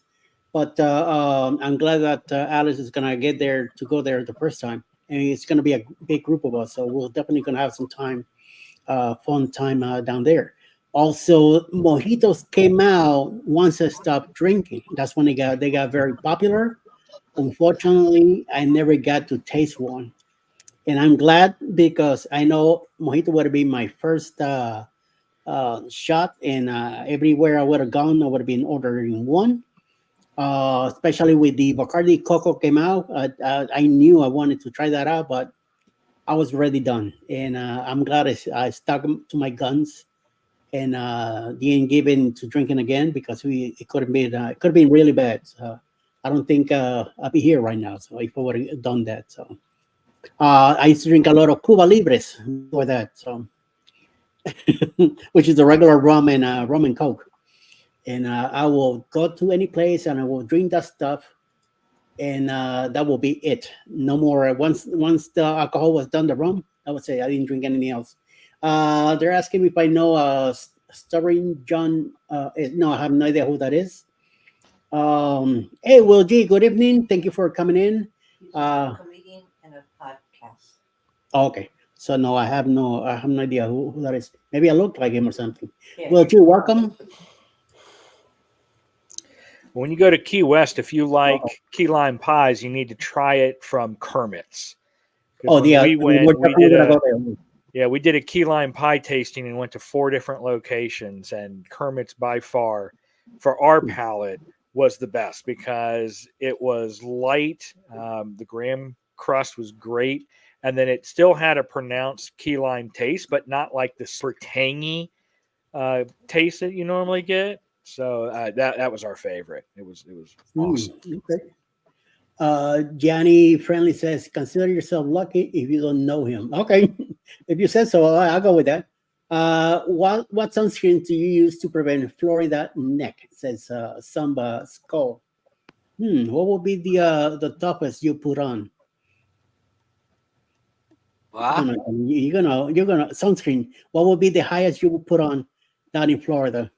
but I'm glad that Alice is gonna get there to go there the first time, and it's gonna be a big group of us, so we're definitely gonna have some time, fun time down there. Also, mojitos came out once I stopped drinking. That's when they got very popular. Unfortunately, I never got to taste one. And I'm glad because I know mojito would be my first shot, and everywhere I would have gone, I would have been ordering one. Especially with the Bacardi Coco came out, I knew I wanted to try that out, but I was already done, and I'm glad I stuck to my guns and didn't give in to drinking again because it could have been really bad. So I don't think I'll be here right now. So if I would have done that, so I used to drink a lot of Cuba Libres for that, so which is the regular rum and Coke, and I will go to any place and I will drink that stuff, and that will be it. No more. Once the alcohol was done, the rum, I would say I didn't drink anything else. They're asking me if I know Stubborn John. No, I have no idea who that is. Hey, Will G, good evening. Thank you for coming in.
He's a comedian and a podcast.
Okay, so no, I have no idea who that is. Maybe I look like him or something.
Yeah.
Will G, welcome.
When you go to Key West, if you like key lime pies, you need to try it from Kermit's. 'Cause
Oh,
when
yeah.
we went.
we're
We
definitely
did
gonna
a
go there.
yeah, we did a key lime pie tasting and went to 4 different locations. And Kermit's by far, for our palate, was the best because it was light. The graham crust was great, and then it still had a pronounced key lime taste, but not like the super tangy taste that you normally get. So that was our favorite. It was awesome.
Okay. Gianni Friendly says, consider yourself lucky if you don't know him. Okay. If you said so, I'll go with that. What sunscreen do you use to prevent Florida neck? Says Samba Skull. What will be the toughest you put on?
What?
You're gonna sunscreen. What will be the highest you will put on down in Florida?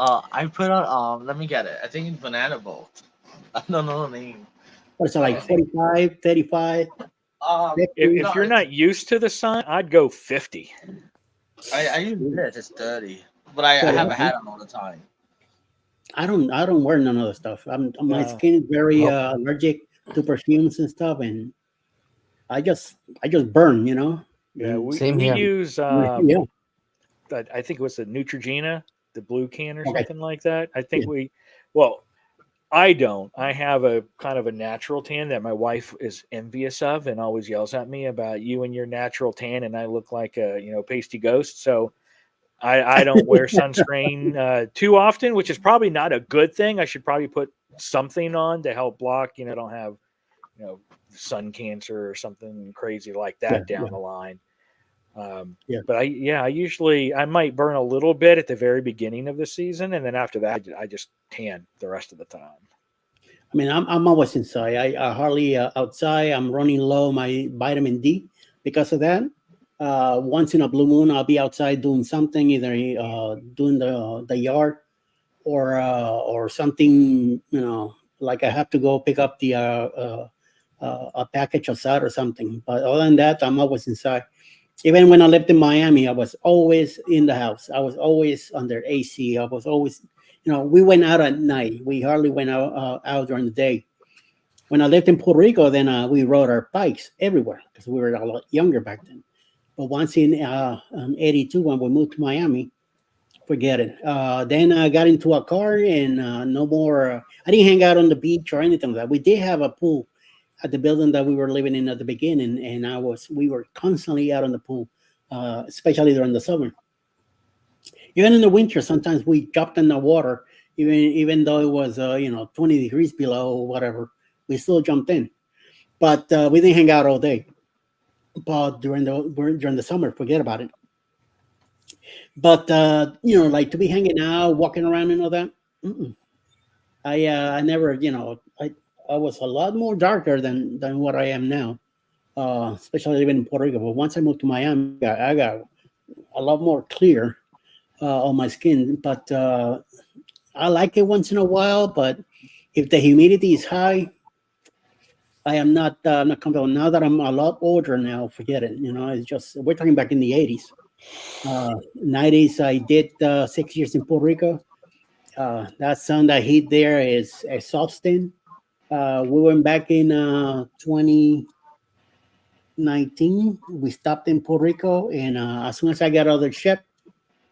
I put on let me get it. I think it's Banana Boat. I don't know the name.
What's it like 45, 35?
If
No,
you're not used to the sun, I'd go 50.
I use this. It's 30, but I haven't had it all the time.
I don't wear none of the stuff. My skin is very allergic to perfumes and stuff, and I just burn, you know.
Yeah, we
Same here.
use
Yeah.
I think it was the Neutrogena, the blue can or
Okay.
something like that. I think I don't. I have a kind of a natural tan that my wife is envious of and always yells at me about you and your natural tan, and I look like a pasty ghost. So I don't wear sunscreen too often, which is probably not a good thing. I should probably put something on to help block, don't have, sun cancer or something crazy like that down the line. But I might burn a little bit at the very beginning of the season, and then after that, I just tan the rest of the time.
I mean, I'm always inside. I hardly outside. I'm running low my vitamin D because of that. Once in a blue moon, I'll be outside doing something, either doing the yard or something. Like I have to go pick up a package outside or something. But other than that, I'm always inside. Even when I lived in Miami, I was always in the house. I was always under AC. I was always, we went out at night. We hardly went out during the day. When I lived in Puerto Rico, then we rode our bikes everywhere because we were a lot younger back then. But once in 82, when we moved to Miami, forget it. Then I got into a car and no more. I didn't hang out on the beach or anything like that. We did have a pool at the building that we were living in at the beginning, and we were constantly out on the pool, especially during the summer. Even in the winter, sometimes we jumped in the water, even though it was 20 degrees below or whatever. We still jumped in, but we didn't hang out all day. But during the summer, forget about it. But like to be hanging out, walking around, and all that. I never, I was a lot more darker than what I am now, especially living in Puerto Rico. But once I moved to Miami, I got a lot more clear on my skin. But I like it once in a while. But if the humidity is high, I am not comfortable. Now that I'm a lot older now, forget it. It's just, we're talking back in the 80s. 90s, I did 6 years in Puerto Rico. That sun, that heat there is exhausting. We went back in 2019. We stopped in Puerto Rico, and as soon as I got out of the ship,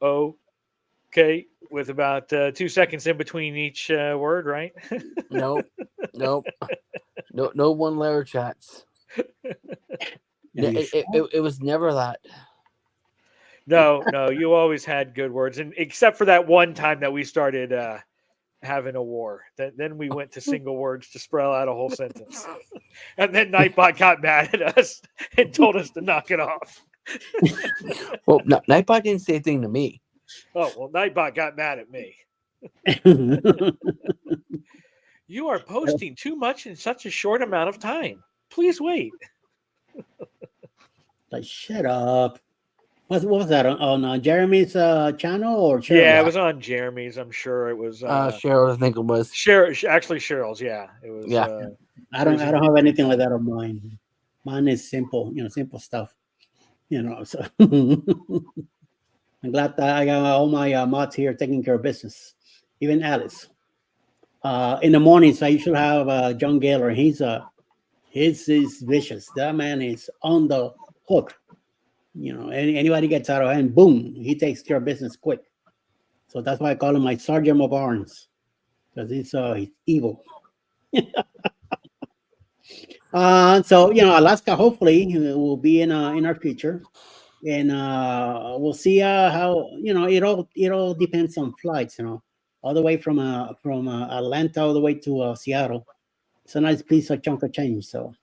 O Okay, with about 2 seconds in between each word, right?
Nope. No 1-letter chats.
Yeah, you sure?
It was never that.
No, you always had good words, and except for that one time that we started having a war, then we went to single words to spell out a whole sentence, and then Nightbot got mad at us and told us to knock it off.
Well, Nightbot didn't say a thing to me.
Oh well, Nightbot got mad at me. You are posting too much in such a short amount of time. Please wait.
Like, shut up. What was that on Jeremy's channel or Cheryl's?
Yeah, it was on Jeremy's. I'm sure it was.
Cheryl, I think it was.
Actually Cheryl's. Yeah, it was.
Yeah.
I don't have anything like that on mine. Mine is simple, simple stuff. So I'm glad that I got all my mods here taking care of business. Even Alice. In the mornings, I usually have John Gaylor. He's vicious. That man is on the hook. Anybody gets out of hand, boom, he takes care of business quick. So that's why I call him my Sergeant of Arms, because he's evil. So Alaska hopefully will be in our future, and we'll see how it all depends on flights. All the way from Atlanta all the way to Seattle. It's a nice piece of chunk of change. So.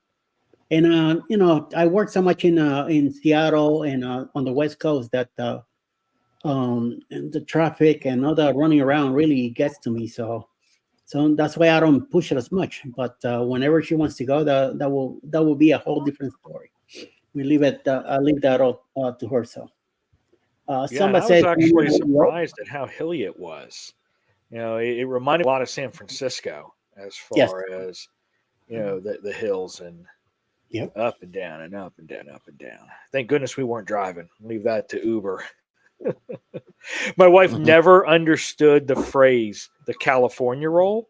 And I work so much in Seattle and on the West Coast that and the traffic and all that running around really gets to me. So that's why I don't push it as much. But whenever she wants to go, that will be a whole different story. We leave it. I leave that all to her. So
somebody said I was actually surprised at how hilly it was. It reminded me a lot of San Francisco as far as the hills and.
Yep.
Up and down and up and down, up and down. Thank goodness we weren't driving. Leave that to Uber. My wife never understood the phrase, the California roll,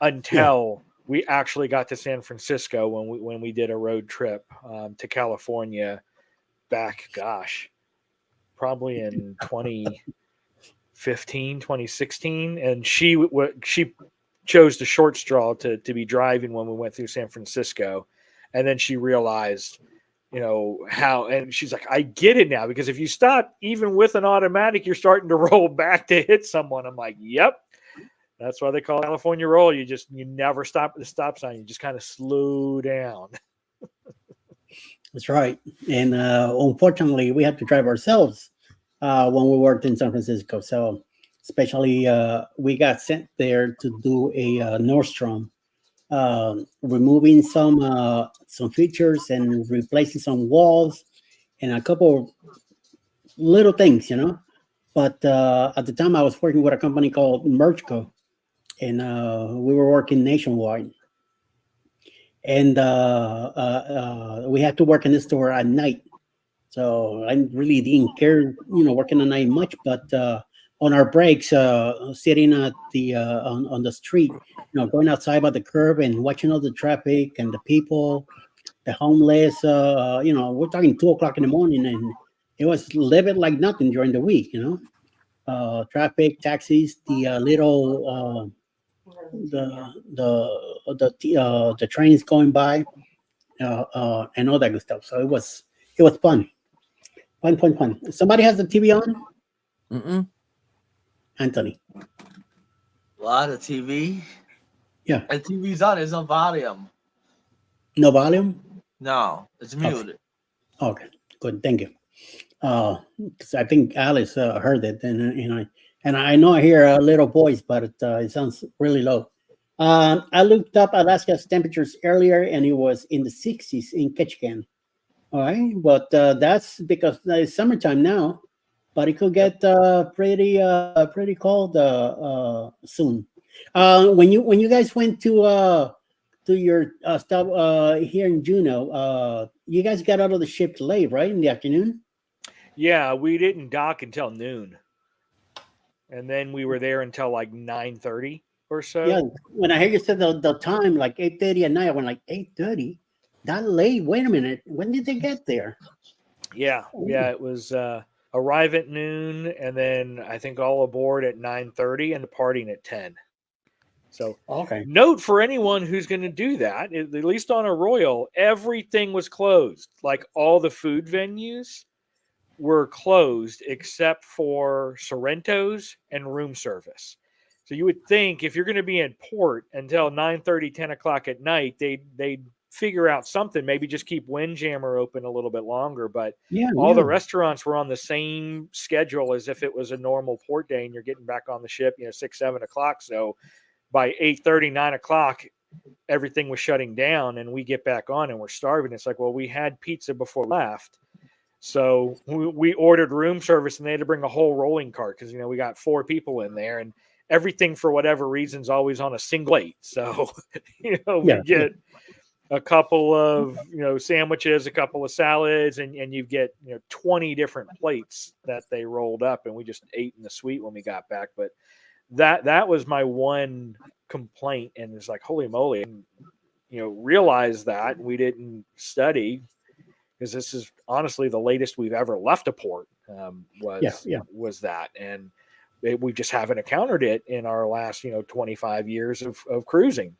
until we actually got to San Francisco when we did a road trip to California back, probably in 2015, 2016. And she chose the short straw to be driving when we went through San Francisco. And then she realized, how, and she's like, I get it now, because if you stop even with an automatic, you're starting to roll back to hit someone. I'm like, yep. That's why they call it California roll. You never stop at the stop sign. You just kind of slow down.
That's right. And unfortunately, we had to drive ourselves when we worked in San Francisco. So especially we got sent there to do a Nordstrom. Removing some features and replacing some walls and a couple little things, But at the time, I was working with a company called Merchco, and we were working nationwide. And we had to work in this store at night, so I really didn't care, working at night much. But on our breaks, sitting at the on the street, going outside by the curb and watching all the traffic and the people, the homeless. We're talking 2:00 in the morning, and it was living like nothing during the week. Traffic, taxis, the little the trains going by, and all that good stuff. So it was fun. Somebody has the TV on?
Mm-mm.
Anthony.
What, the TV?
Yeah.
The TV's on. There's no volume.
No volume?
No, it's muted.
Okay, good. Thank you. Because I think Alice heard it, and I know I hear a little voice, but it sounds really low. I looked up Alaska's temperatures earlier, and it was in the 60s in Ketchikan. All right, but that's because it's summertime now. But it could get pretty cold soon. When you guys went to your stop here in Juneau, you guys got out of the ship late, right, in the afternoon?
Yeah, we didn't dock until noon, and then we were there until like 9:30 or so.
Yeah, when I heard you said the time, like 8:30 at night, I went like 8:30. That late? Wait a minute. When did they get there?
Yeah, it was. arrive at noon, and then I think all aboard at 9:30 and departing at 10. So
Okay.
note for anyone who's going to do that, at least on a Royal, everything was closed. Like all the food venues were closed except for Sorrento's and room service. So you would think if you're going to be in port until 9:30, 10 o'clock at night, they'd figure out something, maybe just keep Windjammer open a little bit longer. But
Yeah.
all the restaurants were on the same schedule as if it was a normal port day and you're getting back on the ship, 6, 7 o'clock. So by 8:30, 9 o'clock, everything was shutting down and we get back on and we're starving. It's like, well, we had pizza before we left. So we ordered room service and they had to bring a whole rolling cart because, we got 4 people in there and everything for whatever reason is always on a single plate. So, we get a couple of, sandwiches, a couple of salads, and you get, 20 different plates that they rolled up and we just ate in the suite when we got back. But that was my one complaint, and it's like, holy moly, and, realize that we didn't study because this is honestly the latest we've ever left a port was that, and we just haven't encountered it in our last 25 years of cruising.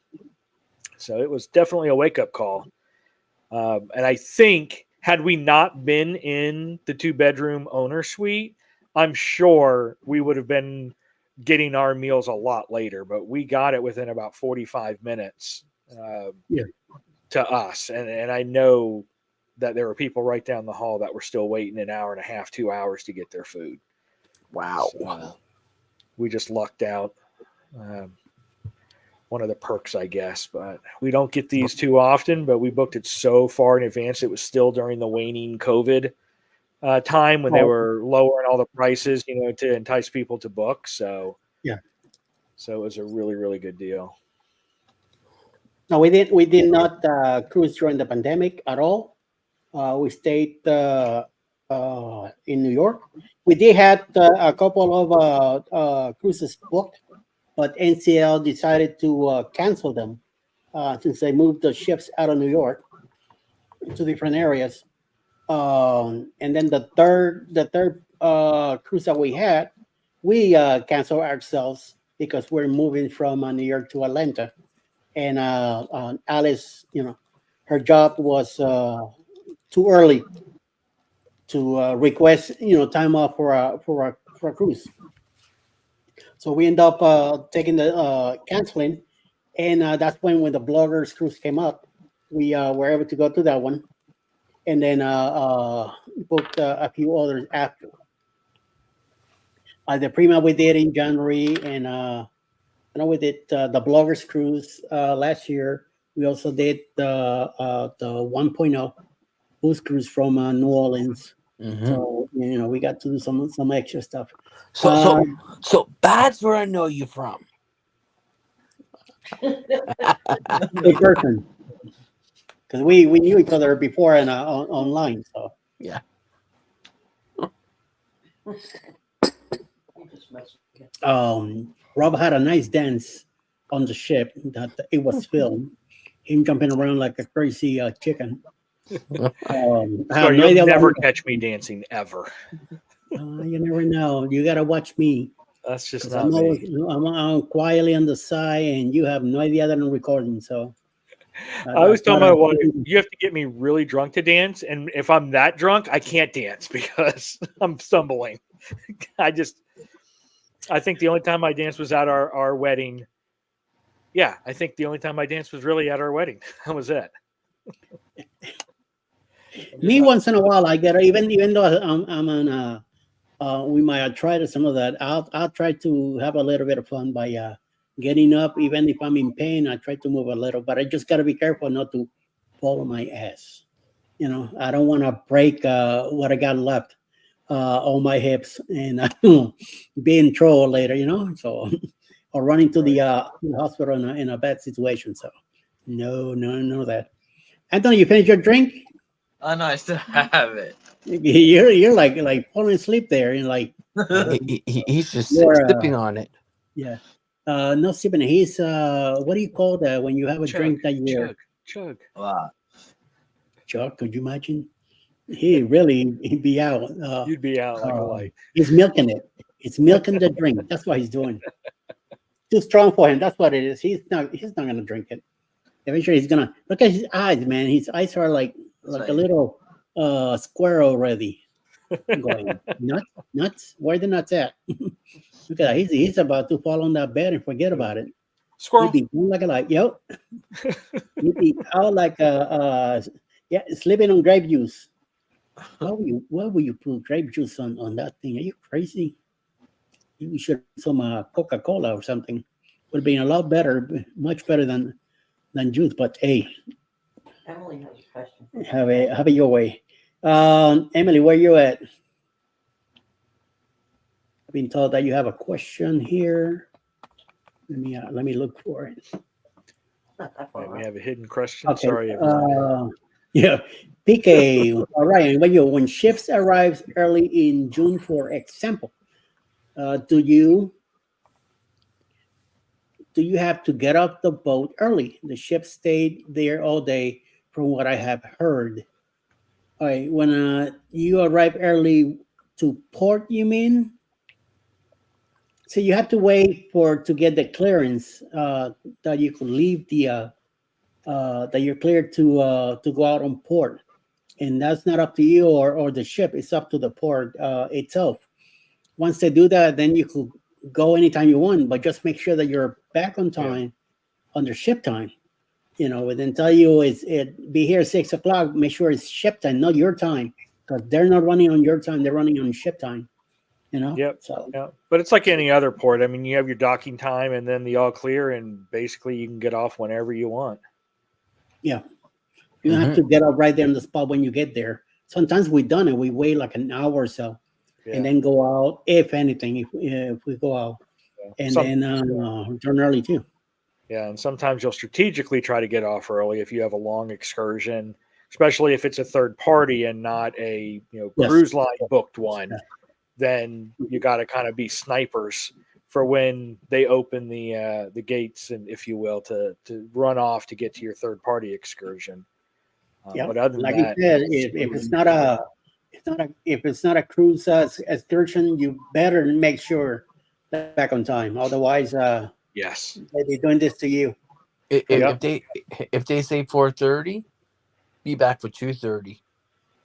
So it was definitely a wake-up call, and I think had we not been in the 2-bedroom owner suite, I'm sure we would have been getting our meals a lot later, but we got it within about 45 minutes to us. And I know that there were people right down the hall that were still waiting an hour and a half, 2 hours to get their food.
Wow.
So we just lucked out. One of the perks, I guess, but we don't get these too often, but we booked it so far in advance. It was still during the waning COVID time when they were lowering all the prices, to entice people to book. So so it was a really, really good deal.
No, we did not cruise during the pandemic at all. We stayed in New York. We did have a couple of cruises booked, but NCL decided to cancel them since they moved the ships out of New York to different areas. And then the third cruise that we had, we canceled ourselves because we're moving from New York to Atlanta, and Alice, her job was too early to request time off for a cruise. So we end up taking the canceling, and that's when the bloggers cruise came up. We were able to go to that one, and then booked a few others after. The Prima we did in January, and I know we did the Bloggers Cruise last year. We also did the 1.0 boost cruise from New Orleans.
Mm-hmm.
So we got to do some extra stuff.
So that's where I know you from.
In person, because we knew each other before and online. So
yeah.
Rob had a nice dance on the ship that it was filmed. Him jumping around like a crazy chicken.
So you'll never catch me dancing ever.
You never know. You gotta watch me.
That's just not me.
I'm quietly on the side, and you have no idea that I'm recording. So
I always tell my wife, you have to get me really drunk to dance, and if I'm that drunk, I can't dance because I'm stumbling. I think the only time I danced was at our wedding. Yeah, I think the only time I danced was really at our wedding. That was it.
Me once in a while, I get even though I'm on. We might have tried some of that. I'll try to have a little bit of fun by getting up, even if I'm in pain. I try to move a little, but I just got to be careful not to fall on my ass. I don't want to break what I got left on my hips and be in trouble later. So or running to the hospital in a bad situation. So no that. Anthony, you finished your drink?
Oh no, I still have it.
You're like falling asleep there, and like
he's just sipping on it.
Yeah, no sipping. He's what do you call that when you have a drink that you
chug?
Wow.
Chug? Could you imagine? He'd be out.
You'd be out like a light.
He's milking it. He's milking the drink. That's what he's doing. Too strong for him. That's what it is. He's not gonna drink it. Eventually he's gonna look at his eyes, man. His eyes are like a little squirrel already. Going nuts. Where the nuts at? Look at that. He's about to fall on that bed and forget about it.
Squirrel.
He'd be going like a light. Yep. He'd be out like sleeping on grape juice. Why would you put grape juice on that thing? Are you crazy? You should have some Coca-Cola or something. Would have been a lot better, much better than juice. But hey,
Emily has a question.
have it your way. Emily, where you at? I've been told that you have a question here. Let me look for it.
Not that
Yeah,
far.
we
out.
have a hidden question.
Okay.
Sorry, everyone.
Yeah. PK. All right. And when ships arrives early in June, for example, do you have to get off the boat early? The ship stayed there all day, from what I have heard. All right. When you arrive early to port, you mean? So you have to wait to get the clearance that you could leave that you're cleared to go out on port, and that's not up to you or the ship. It's up to the port itself. Once they do that, then you could go anytime you want, but just make sure that you're back on time, under ship time. And then tell you be here 6 o'clock. Make sure it's ship time, not your time, because they're not running on your time. They're running on ship time.
Yep.
So
Yeah, but it's like any other port. I mean, you have your docking time and then the all clear, and basically you can get off whenever you want.
yeah, you don't have to get up right there on the spot when you get there. Sometimes we've done it. We wait like an hour or so,
Yeah.
and then go out. If anything, if we go out,
Yeah.
and then return early too.
Yeah, and sometimes you'll strategically try to get off early if you have a long excursion, especially if it's a third party and not a
Yes.
cruise line booked one.
Yeah.
Then you got to kind of be snipers for when they open the gates, and if you will, to run off to get to your third party excursion.
Yeah,
But other than
like
that,
you said, if it's not a cruise excursion, you better make sure that's back on time. Otherwise,
yes,
they're doing this to you.
If they say 4:30, be back for 2:30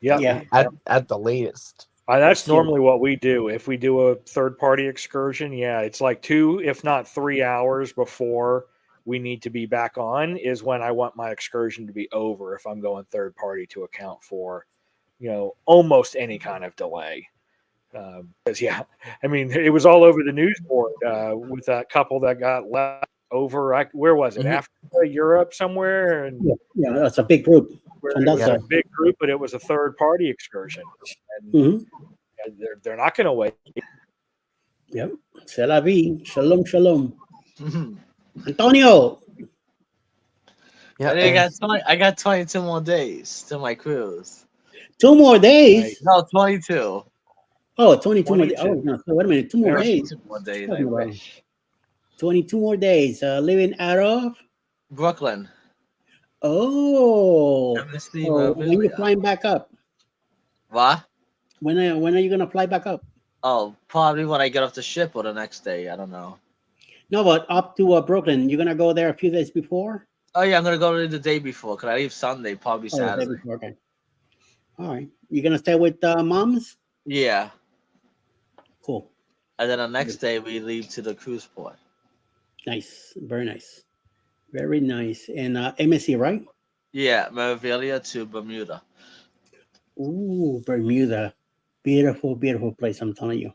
Yeah.
at the latest.
That's normally what we do. If we do a third party excursion, it's like 2, if not 3 hours before we need to be back on is when I want my excursion to be over if I'm going third party, to account for, almost any kind of delay. Because, I mean, it was all over the news board with that couple that got left over. Where was it?
Mhm.
Africa, Europe, somewhere? And
Yeah, that's a big group.
it was a big group, but it was a third party excursion. And
Mhm.
they're not going to wait.
Yep. C'est la vie. Shalom, shalom. Antonio.
Yeah,
I got 22 more days to my cruise.
2 more days.
No, 22.
Oh, 22 more days.
22.
Oh, no, wait a minute. 2 more days.
22 more days. I
Talking about-
wish.
22 more days. Living out of.
Brooklyn.
Oh.
Embassy,
So when you
Mobile.
flying back up?
What?
When are you gonna fly back up?
Oh, probably when I get off the ship or the next day. I don't know.
No, but up to Brooklyn. You're gonna go there a few days before.
Oh yeah, I'm gonna go the day before. Cause I leave Sunday, probably
Oh, the day
Saturday.
before, okay. All right. You're gonna stay with moms?
Yeah,
Cool.
and then the next day we leave to the cruise port.
Nice. Very nice. Very nice. And MSC, right?
Yeah, Merivelia to Bermuda.
Ooh, Bermuda. Beautiful, beautiful place, I'm telling you.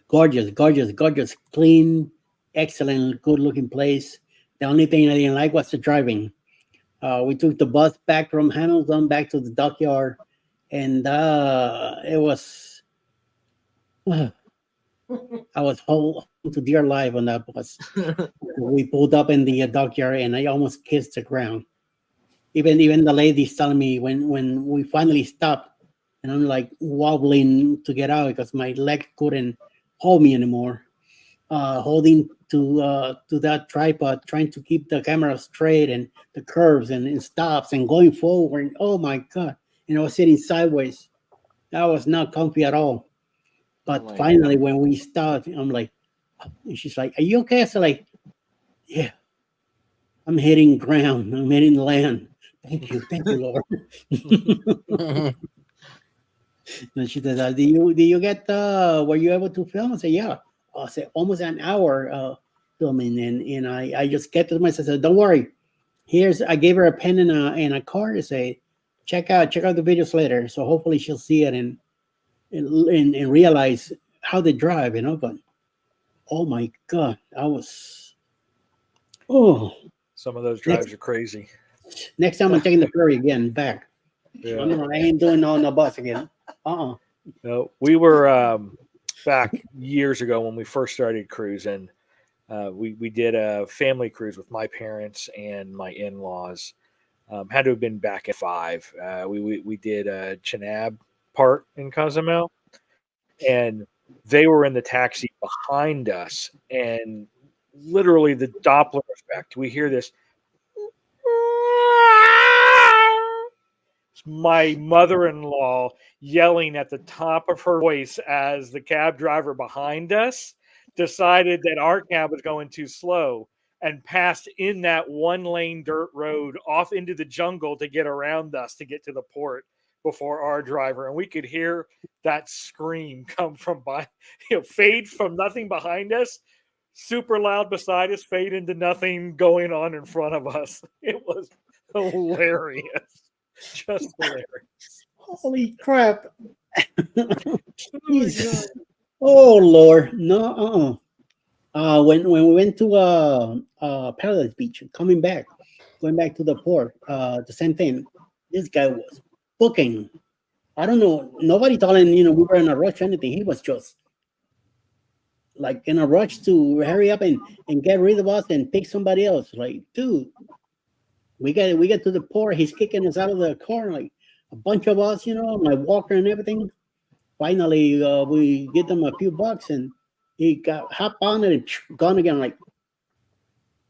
Gorgeous, gorgeous, gorgeous, clean, excellent, good looking place. The only thing I didn't like was the driving. We took the bus back from Hamilton back to the dockyard, and it was I was holding to dear life on that bus. We pulled up in the dockyard, and I almost kissed the ground. Even the ladies telling me when we finally stopped, and I'm like wobbling to get out because my leg couldn't hold me anymore. Holding to that tripod, trying to keep the camera straight and the curves and stops and going forward. Oh my God! and I was sitting sideways. That was not comfy at all. But
my
finally, when we stopped, I'm like, and she's like, "Are you okay?" I said, "Like, yeah, I'm hitting ground. I'm hitting land. Thank you, Lord." And she said, "Do you get were you able to film?" I said, "Yeah." I said, "Almost an hour filming," and I just kept to myself. I said, "Don't worry. I gave her a pen and a card to say, check out the videos later. So hopefully she'll see it and realize how they drive, you know." But oh my God,
Some of those drives are crazy.
next time I'm taking the ferry again back.
Yeah.
I ain't doing no bus again.
No, we were back years ago when we first started cruising. We did a family cruise with my parents and my in-laws. Had to have been back at 5. We did Chenab part in Cozumel, and they were in the taxi behind us, and literally the Doppler effect. We hear this. My mother-in-law yelling at the top of her voice as the cab driver behind us decided that our cab was going too slow and passed in that one-lane dirt road off into the jungle to get around us to get to the port before our driver. And we could hear that scream come from by, fade from nothing behind us, super loud beside us, fade into nothing going on in front of us. It was hilarious. Just hilarious.
Holy crap. Jesus. Oh Lord. No, when we went to Paradise Beach, going back to the port, the same thing. This guy was booking. I don't know. Nobody told him, we were in a rush or anything. He was just like in a rush to hurry up and get rid of us and pick somebody else. Like, dude, we get to the port. He's kicking us out of the car. Like a bunch of us, my walker and everything. Finally, we get them a few bucks and he got hop on it and gone again. Like,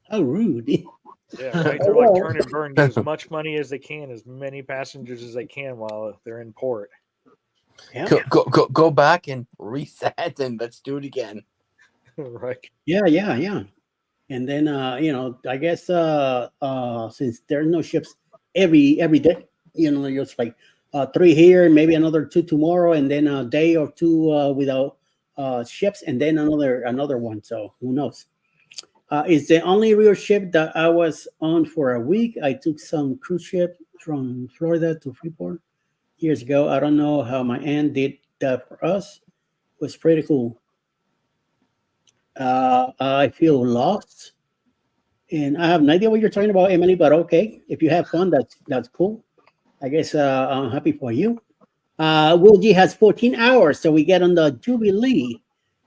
how rude.
Yeah, right. They're like turn and burn, get as much money as they can, as many passengers as they can while they're in port.
Yeah.
Go back and reset and let's do it again.
Right.
Yeah. And then I guess since there's no ships every day, just like 3 here, maybe another 2 tomorrow, and then a day or 2 without ships, and then another one. So who knows? It's the only real ship that I was on for a week. I took some cruise ship from Florida to Freeport years ago. I don't know how my aunt did that for us. It was pretty cool. I feel lost, and I have no idea what you're talking about, Emily. But okay, if you have fun, that's cool. I guess I'm happy for you. Will G has 14 hours, so we get on the Jubilee.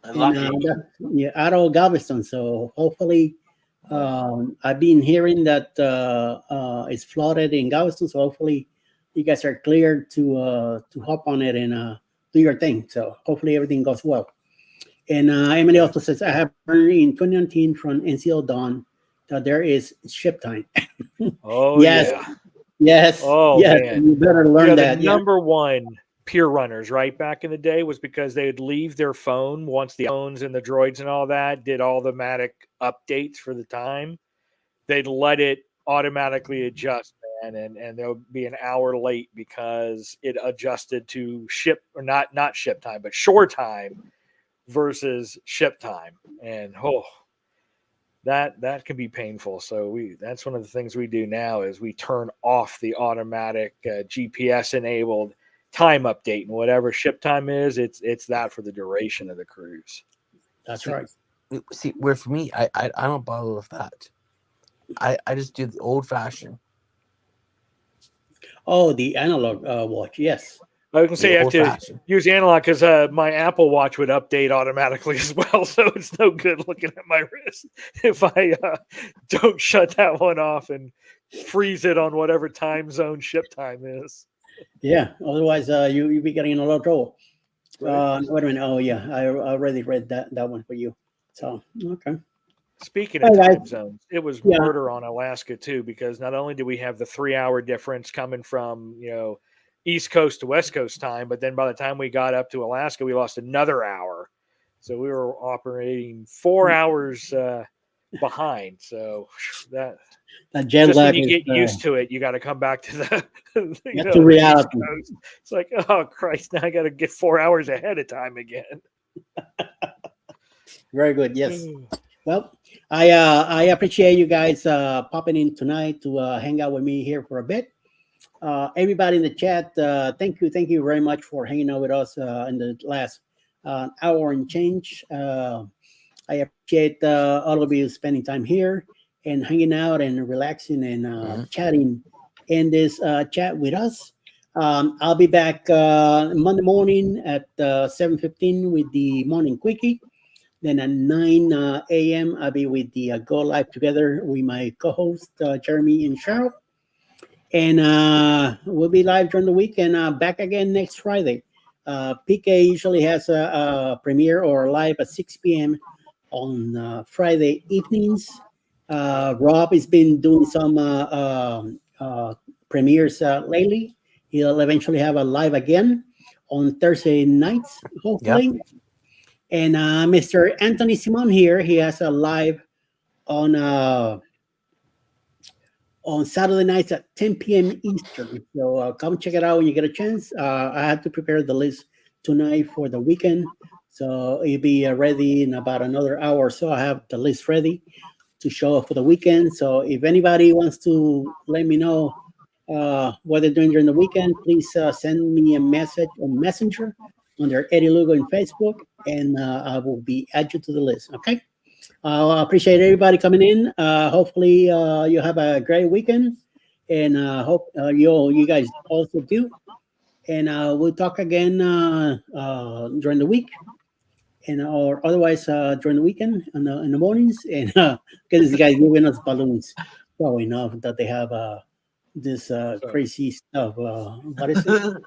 Out of Galveston. So hopefully, I've been hearing that it's flooded in Galveston. So hopefully, you guys are cleared to hop on it and do your thing. So hopefully everything goes well. And Emily also says, I have learned in 2019 from NCL Dawn that there is ship time.
Oh,
yes.
yeah.
Yes.
Oh,
yes.
man.
You better learn that.
The number one pier runners, right, back in the day was because they would leave their phone once the phones and the droids and all that did automatic updates for the time. They'd let it automatically adjust, man, and they'll be an hour late because it adjusted to ship, or not ship time, but shore time versus ship time. And that can be painful. So that's one of the things we do now is we turn off the automatic GPS enabled time update, and whatever ship time is, it's that for the duration of the cruise.
That's right.
See, where for me, I don't bother with that. I just do the old fashioned.
Oh, the analog watch. Yes.
I can say I have to use analog because my Apple Watch would update automatically as well. So it's no good looking at my wrist if I don't shut that one off and freeze it on whatever time zone ship time is.
Yeah. Otherwise, you'll be getting in a lot of trouble.
Right.
Wait a minute. Oh, yeah. I already read that one for you. So, okay.
Speaking of time zones, it was murder on Alaska too, because not only do we have the 3-hour difference coming from, East Coast to West Coast time. But then by the time we got up to Alaska, we lost another hour. So we were operating 4 hours behind. So that
jet
just
lag
when you
is,
get used to it, you got to come back to the,
back to reality.
East Coast. It's like, oh Christ, now I got to get 4 hours ahead of time again.
Very good. Yes. Well, I appreciate you guys popping in tonight to hang out with me here for a bit. Everybody in the chat, thank you very much for hanging out with us in the last hour and change. I appreciate all of you spending time here and hanging out and relaxing and chatting in this chat with us. I'll be back Monday morning at 7:15 with the morning quickie. Then at 9 a.m., I'll be with the Go Live Together with my co-host, Jeremy and Cheryl. And we'll be live during the week and back again next Friday. PK usually has a premiere or live at 6 p.m. on Friday evenings. Rob has been doing some premieres lately. He'll eventually have a live again on Thursday nights, hopefully. Yep. And Mr. Anthony Simon here, he has a live on Saturday nights at 10 p.m. Eastern. So come check it out when you get a chance. I had to prepare the list tonight for the weekend. So it'll be ready in about another hour or so. I have the list ready to show up for the weekend. So if anybody wants to let me know what they're doing during the weekend, please send me a message on Messenger under Eddie Lugo in Facebook, and I will be added to the list. Okay. I appreciate everybody coming in. Hopefully you have a great weekend, and hope you guys also do. And we'll talk again during the week, and or otherwise during the weekend in the mornings. And because these guys giving us balloons, so enough that they have this crazy stuff. What is it?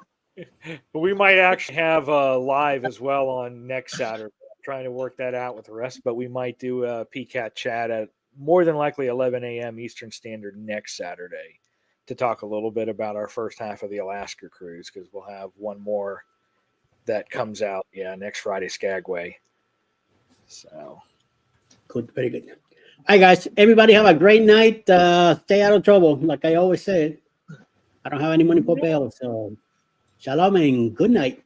We might actually have live as well on next Saturday. Trying to work that out with the rest, but we might do a PCAT chat at more than likely 11 a.m. Eastern Standard next Saturday to talk a little bit about our first half of the Alaska cruise, because we'll have one more that comes out next Friday, Skagway. So
good, very good. All right, guys, everybody have a great night. Stay out of trouble, like I always say. I don't have any money for bail, so shalom and good night.